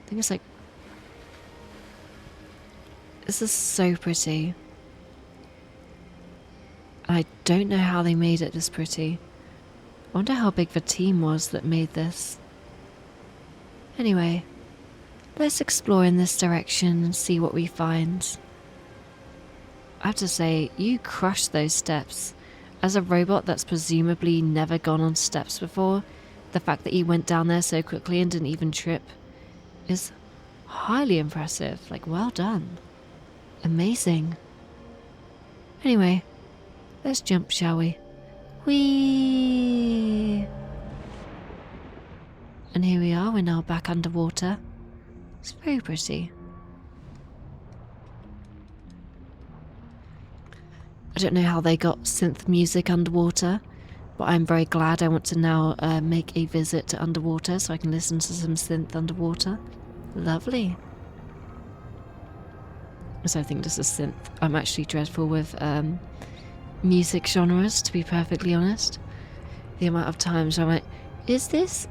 think it's like... This is so pretty. I don't know how they made it this pretty. I wonder how big the team was that made this. Anyway, let's explore in this direction and see what we find. I have to say, you crushed those steps. As a robot that's presumably never gone on steps before, the fact that you went down there so quickly and didn't even trip is highly impressive. Like, well done. Amazing. Anyway, let's jump, shall we? Whee! And here we are, we're now back underwater. It's very pretty. I don't know how they got synth music underwater, but I'm very glad. I want to now make a visit to underwater so I can listen to some synth underwater. Lovely. So I think this is synth. I'm actually dreadful with music genres, to be perfectly honest. The amount of times I'm like, is this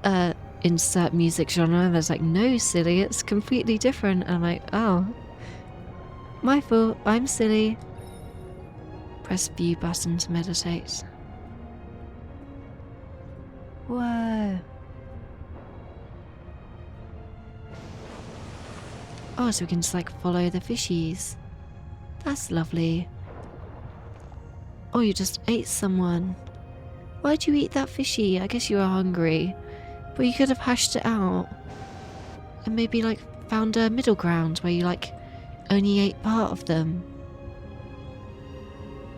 insert music genre? And there's like, no, silly, it's completely different. And I'm like, oh, my fault, I'm silly. Press view button to meditate. Whoa. Oh, so we can just like follow the fishies. That's lovely. Oh, you just ate someone. Why'd you eat that fishy? I guess you were hungry. But you could have hashed it out. And maybe like found a middle ground where you like only ate part of them.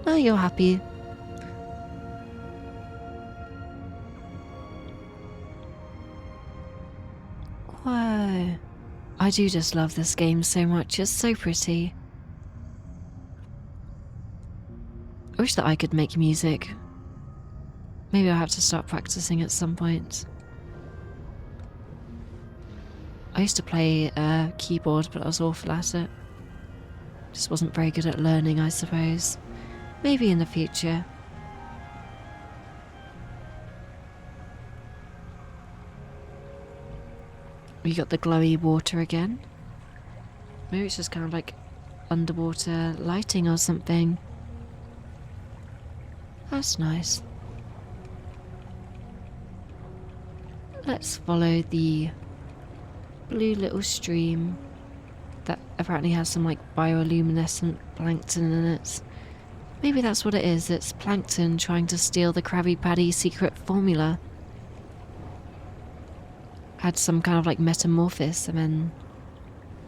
Oh, you're happy. Whoa. I do just love this game so much. It's so pretty. I wish that I could make music. Maybe I'll have to start practicing at some point. I used to play keyboard, but I was awful at it. Just wasn't very good at learning, I suppose. Maybe in the future. We got the glowy water again. Maybe it's just kind of like underwater lighting or something. That's nice. Let's follow the blue little stream that apparently has some like bioluminescent plankton in it. Maybe that's what it is. It's plankton trying to steal the Krabby Patty secret formula. Had some kind of like metamorphosis and then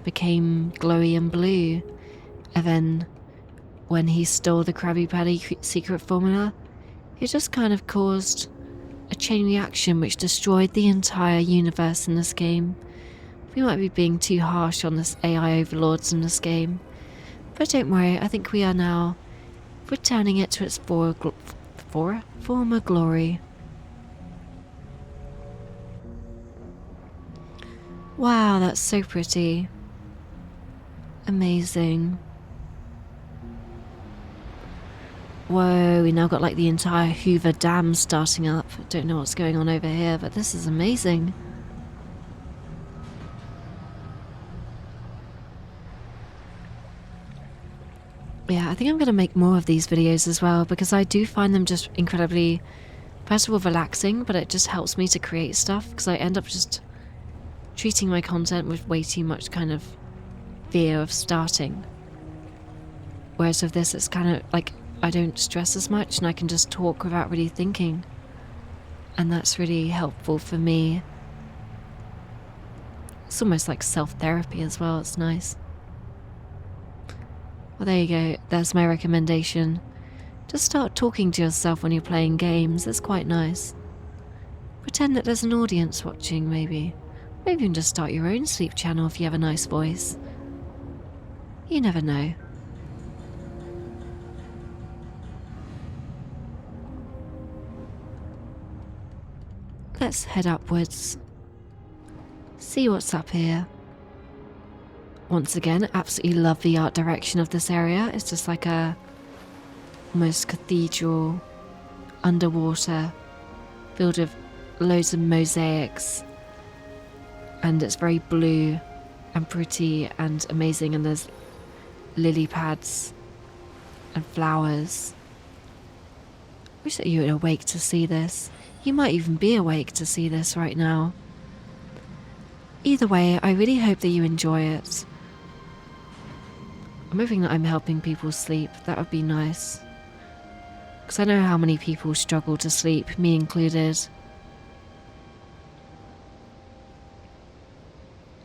became glowy and blue. And then when he stole the Krabby Patty secret formula, it just kind of caused a chain reaction which destroyed the entire universe in this game. We might be being too harsh on this AI overlords in this game, but don't worry, I think we are now returning it to its former glory. Wow, that's so pretty. Amazing. Whoa, we now got like the entire Hoover Dam starting up. Don't know what's going on over here, but this is amazing. Yeah, I think I'm going to make more of these videos as well, because I do find them just incredibly, first of all, relaxing, but it just helps me to create stuff, because I end up just treating my content with way too much kind of fear of starting. Whereas with this, it's kind of like I don't stress as much and I can just talk without really thinking. And that's really helpful for me. It's almost like self-therapy as well, it's nice. Well, there you go, there's my recommendation. Just start talking to yourself when you're playing games, it's quite nice. Pretend that there's an audience watching, maybe. Maybe you can just start your own sleep channel if you have a nice voice. You never know. Let's head upwards. See what's up here. Once again, absolutely love the art direction of this area. It's just like a almost cathedral underwater, filled with loads of mosaics. And it's very blue and pretty and amazing, and there's lily pads and flowers. I wish that you were awake to see this. You might even be awake to see this right now. Either way, I really hope that you enjoy it. I'm hoping that I'm helping people sleep. That would be nice. Because I know how many people struggle to sleep, me included.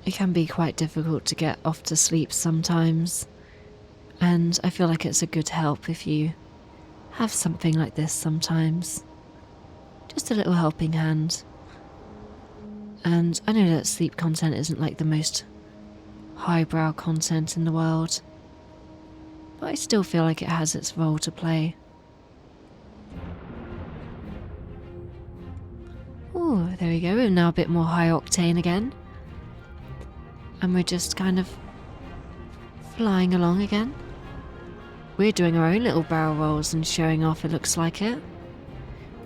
It can be quite difficult to get off to sleep sometimes. And I feel like it's a good help if you have something like this sometimes. Just a little helping hand. And I know that sleep content isn't like the most highbrow content in the world, but I still feel like it has its role to play. Oh, there we go. We're now a bit more high octane again. And we're just kind of flying along again. We're doing our own little barrel rolls and showing off, it looks like it.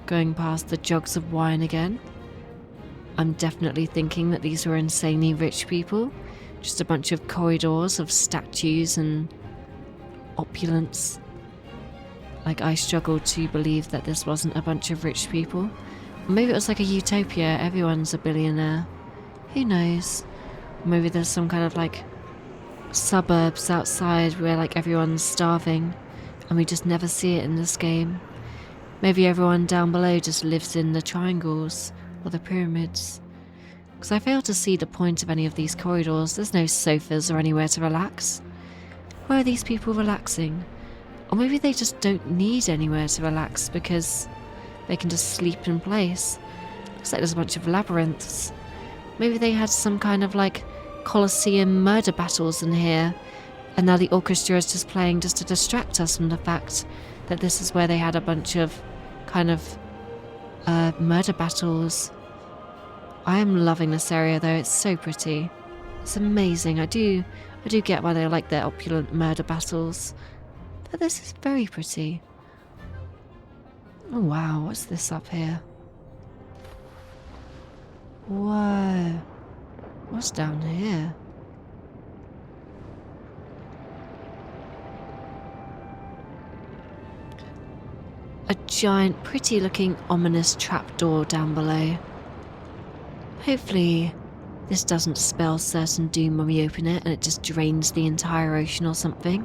Going past the jugs of wine again. I'm definitely thinking that these were insanely rich people. Just a bunch of corridors of statues and opulence. Like, I struggled to believe that this wasn't a bunch of rich people. Maybe it was like a utopia, everyone's a billionaire. Who knows? Maybe there's some kind of like suburbs outside where like everyone's starving and we just never see it in this game. Maybe everyone down below just lives in the triangles or the pyramids. Because I fail to see the point of any of these corridors. There's no sofas or anywhere to relax. Where are these people relaxing? Or maybe they just don't need anywhere to relax because they can just sleep in place. Looks like there's a bunch of labyrinths. Maybe they had some kind of like Colosseum murder battles in here, and now the orchestra is just playing just to distract us from the fact that this is where they had a bunch of kind of murder battles. I am loving this area though, it's so pretty. It's amazing. I do get why they like their opulent murder battles. But this is very pretty. Oh wow, what's this up here? Whoa. What's down here? A giant, pretty looking, ominous trapdoor down below. Hopefully this doesn't spell certain doom when we open it and it just drains the entire ocean or something.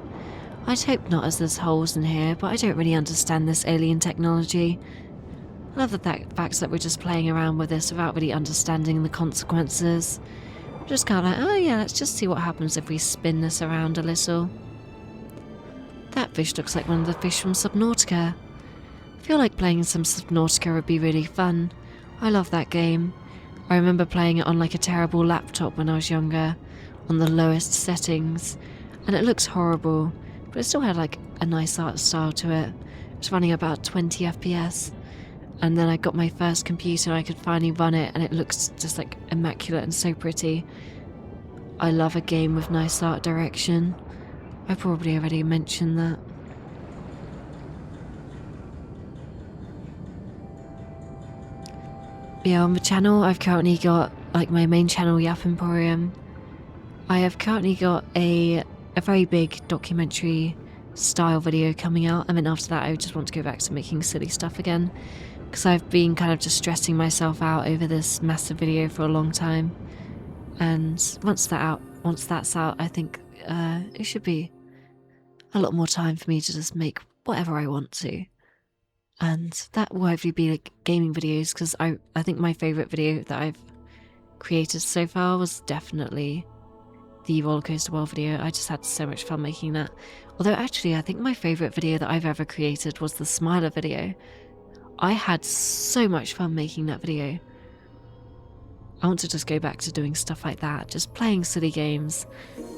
I'd hope not, as there's holes in here, but I don't really understand this alien technology. I love the fact that we're just playing around with this without really understanding the consequences. We're just kind of like, oh yeah, let's just see what happens if we spin this around a little. That fish looks like one of the fish from Subnautica. I feel like playing some Subnautica would be really fun. I love that game. I remember playing it on like a terrible laptop when I was younger, on the lowest settings, and it looks horrible, but it still had like a nice art style to it. It was running about 20 FPS, and then I got my first computer and I could finally run it, and it looks just like immaculate and so pretty. I love a game with nice art direction. I probably already mentioned that. Yeah, on the channel I've currently got, like my main channel, Yap Emporium, I have currently got a very big documentary style video coming out, and then after that I just want to go back to making silly stuff again, because I've been kind of just stressing myself out over this massive video for a long time, and once that's out, I think it should be a lot more time for me to just make whatever I want to. And that will hopefully be like gaming videos, because I think my favourite video that I've created so far was definitely the Roller Coaster World video. I just had so much fun making that. Although actually I think my favourite video that I've ever created was the Smiler video. I had so much fun making that video. I want to just go back to doing stuff like that, just playing silly games,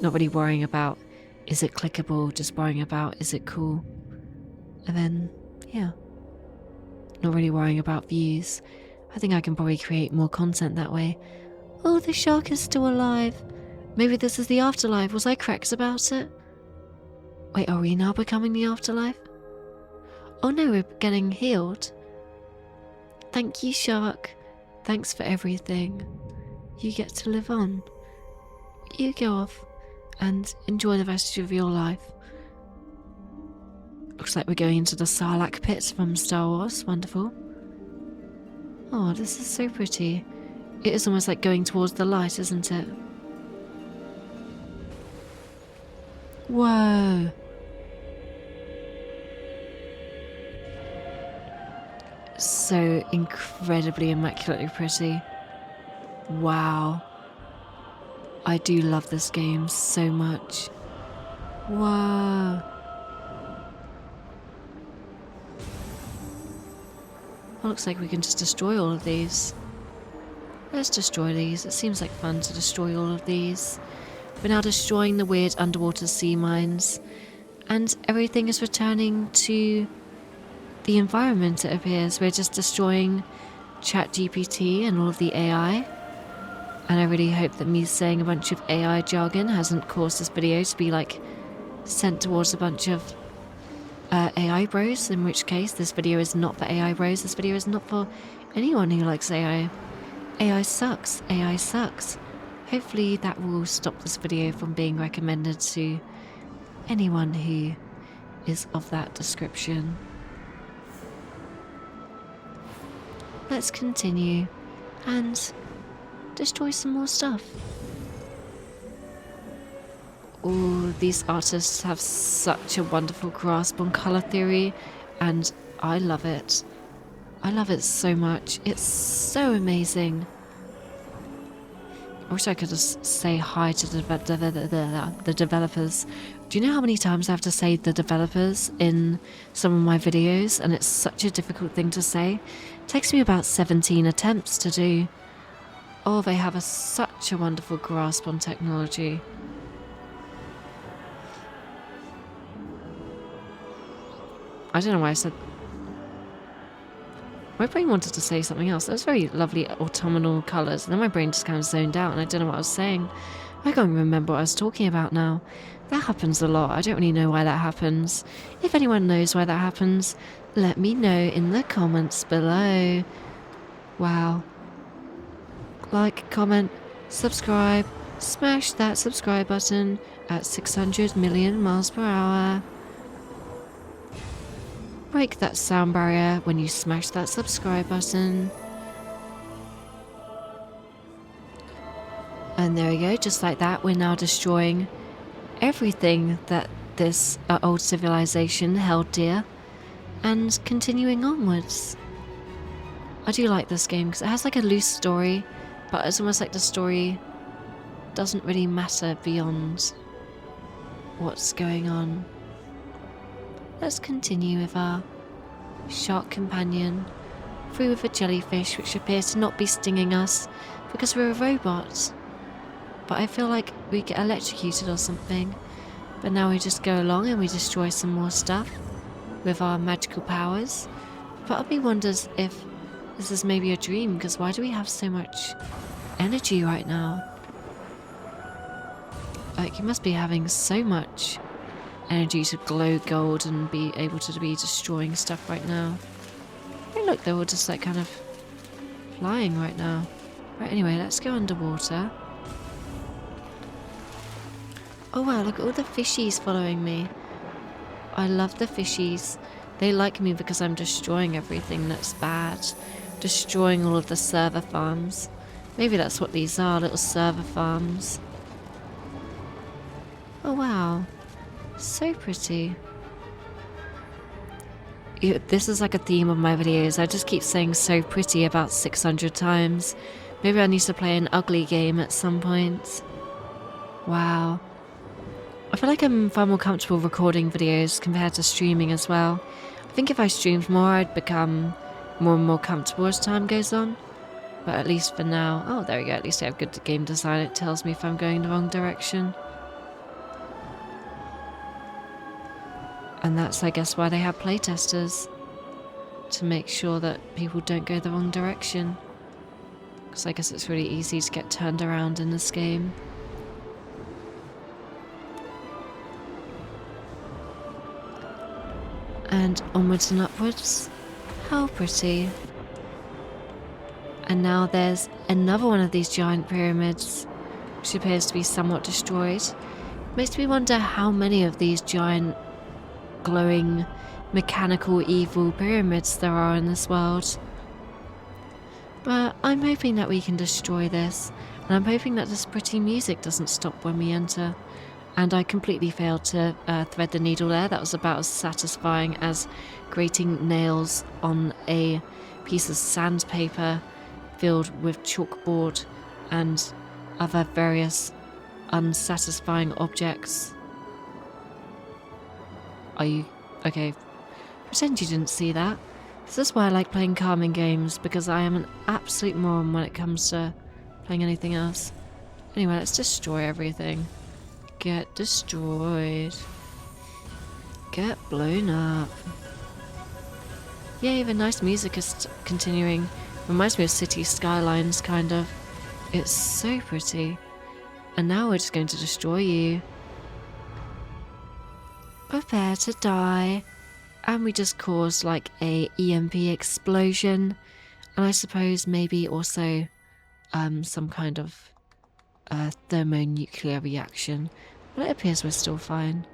not really worrying about is it clickable, just worrying about is it cool. And then, yeah. Not really worrying about views. I think I can probably create more content that way. Oh, the shark is still alive. Maybe this is the afterlife. Was I correct about it? Wait, are we now becoming the afterlife? Oh no, we're getting healed. Thank you, shark. Thanks for everything. You get to live on. You go off and enjoy the rest of your life. Looks like we're going into the Sarlacc pit from Star Wars. Wonderful. Oh, this is so pretty. It is almost like going towards the light, isn't it? Whoa. So incredibly immaculately pretty. Wow. I do love this game so much. Wow. Well, looks like we can just destroy all of these. Let's destroy these. It seems like fun to destroy all of these. We're now destroying the weird underwater sea mines. And everything is returning to the environment, it appears. We're just destroying ChatGPT and all of the AI. And I really hope that me saying a bunch of AI jargon hasn't caused this video to be like sent towards a bunch of AI bros, in which case this video is not for AI bros. This video is not for anyone who likes AI. AI sucks. AI sucks. Hopefully that will stop this video from being recommended to anyone who is of that description. Let's continue and destroy some more stuff. Oh, these artists have such a wonderful grasp on colour theory, and I love it. I love it so much. It's so amazing. I wish I could just say hi to the developers. Do you know how many times I have to say the developers in some of my videos? And it's such a difficult thing to say. It takes me about 17 attempts to do. Oh, they have such a wonderful grasp on technology. I don't know why I said... My brain wanted to say something else. That was very lovely autumnal colours. And then my brain just kind of zoned out and I don't know what I was saying. I can't remember what I was talking about now. That happens a lot. I don't really know why that happens. If anyone knows why that happens, let me know in the comments below. Wow. Like, comment, subscribe, smash that subscribe button at 600 million miles per hour. Break that sound barrier when you smash that subscribe button. And there we go, just like that, we're now destroying everything that this old civilization held dear and continuing onwards. I do like this game because it has like a loose story, but it's almost like the story doesn't really matter beyond what's going on. Let's continue with our shark companion, through with a jellyfish which appears to not be stinging us because we're a robot. But I feel like we get electrocuted or something. But now we just go along and we destroy some more stuff with our magical powers. Part of me wonders if this is maybe a dream, because why do we have so much energy right now? Like, you must be having so much energy to glow gold and be able to be destroying stuff right now. Hey look, they're all just like kind of flying right now. Right, anyway, let's go underwater. Oh wow, look at all the fishies following me. I love the fishies. They like me because I'm destroying everything that's bad. Destroying all of the server farms. Maybe that's what these are, little server farms. Oh wow. So pretty. This is like a theme of my videos. I just keep saying so pretty about 600 times. Maybe I need to play an ugly game at some point. Wow. I feel like I'm far more comfortable recording videos compared to streaming as well. I think if I streamed more, I'd become more and more comfortable as time goes on. But at least for now... Oh, there we go. At least I have good game design. It tells me if I'm going the wrong direction. And that's, I guess, why they have playtesters. To make sure that people don't go the wrong direction. Because I guess it's really easy to get turned around in this game. And onwards and upwards. How pretty. And now there's another one of these giant pyramids, which appears to be somewhat destroyed. Makes me wonder how many of these giant, glowing, mechanical, evil pyramids there are in this world. But I'm hoping that we can destroy this, and I'm hoping that this pretty music doesn't stop when we enter. And I completely failed to thread the needle there. That was about as satisfying as grating nails on a piece of sandpaper filled with chalkboard and other various unsatisfying objects. Are you... okay. Pretend you didn't see that. This is why I like playing calming games, because I am an absolute moron when it comes to playing anything else. Anyway, let's destroy everything. Get destroyed. Get blown up. Yeah, even nice music is continuing. Reminds me of City Skylines, kind of. It's so pretty. And now we're just going to destroy you. Prepare to die. And we just caused like a EMP explosion. And I suppose maybe also some kind of thermonuclear reaction. But it appears we're still fine.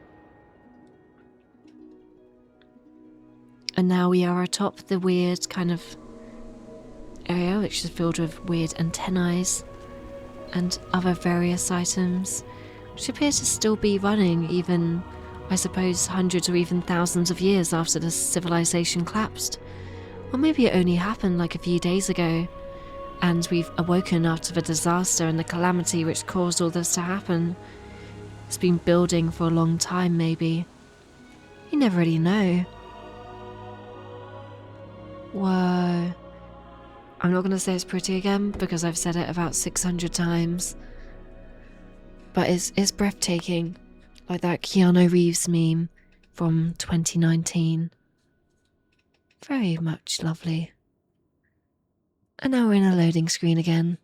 And now we are atop the weird kind of area which is filled with weird antennae and other various items, which appear to still be running even, I suppose, hundreds or even thousands of years after the civilization collapsed. Or maybe it only happened like a few days ago, and we've awoken after the disaster and the calamity which caused all this to happen. It's been building for a long time, maybe. You never really know. Whoa. I'm not going to say it's pretty again, because I've said it about 600 times. But it's breathtaking. Like that Keanu Reeves meme from 2019. Very much lovely. And now we're in a loading screen again.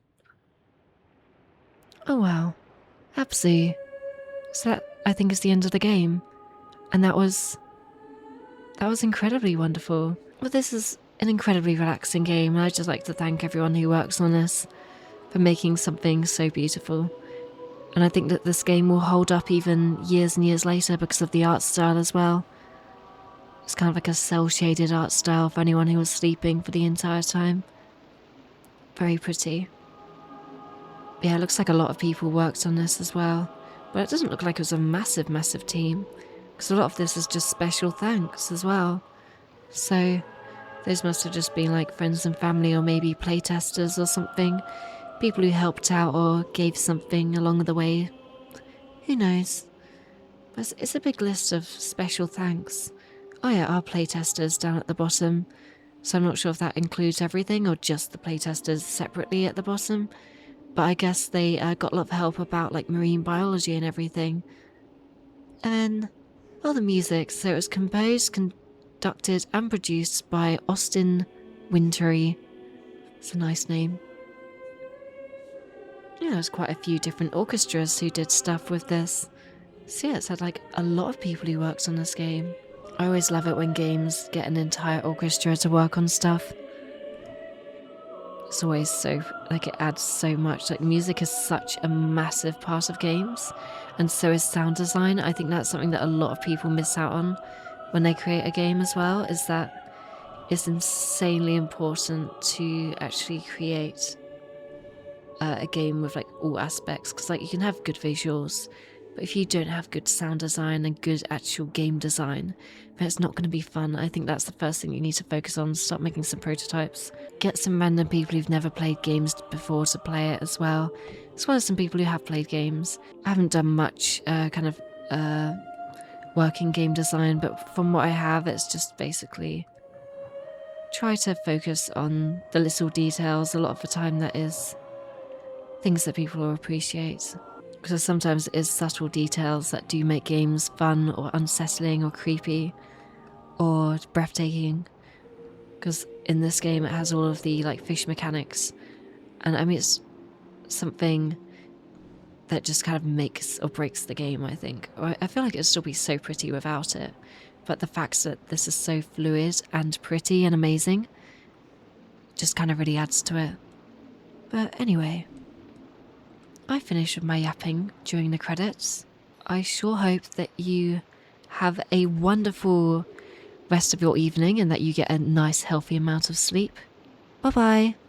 Oh wow. ABZU. So that, I think, is the end of the game. And that was incredibly wonderful. Well, this is an incredibly relaxing game, and I'd just like to thank everyone who works on this for making something so beautiful. And I think that this game will hold up even years and years later because of the art style as well. It's kind of like a cel-shaded art style for anyone who was sleeping for the entire time. Very pretty. Yeah, it looks like a lot of people worked on this as well. But it doesn't look like it was a massive, massive team, because a lot of this is just special thanks as well. So those must have just been like friends and family, or maybe playtesters or something. People who helped out or gave something along the way. Who knows? But it's a big list of special thanks. Oh yeah, our playtesters down at the bottom. So I'm not sure if that includes everything or just the playtesters separately at the bottom. But I guess they got a lot of help about like marine biology and everything. And all the music. So it was composed, conducted and produced by Austin Wintory. It's a nice name. Yeah, there's quite a few different orchestras who did stuff with this. So yeah, it's had like a lot of people who worked on this game. I always love it when games get an entire orchestra to work on stuff. It's always so, like, it adds so much. Like, music is such a massive part of games, and so is sound design. I think that's something that a lot of people miss out on when they create a game as well, is that it's insanely important to actually create a game with like all aspects, because like you can have good visuals, but if you don't have good sound design and good actual game design, then it's not going to be fun. I think that's the first thing you need to focus on. Start making some prototypes. Get some random people who've never played games before to play it as well as some people who have played games. I haven't done much working game design, but from what I have, it's just basically try to focus on the little details. A lot of the time that is things that people will appreciate. Because sometimes it is subtle details that do make games fun or unsettling or creepy or breathtaking. Because in this game it has all of the like fish mechanics, and I mean it's something that just kind of makes or breaks the game, I think. Or I feel like it'd still be so pretty without it, but the fact that this is so fluid and pretty and amazing just kind of really adds to it. But anyway, I finished with my yapping during the credits. I sure hope that you have a wonderful rest of your evening and that you get a nice healthy amount of sleep. Bye bye.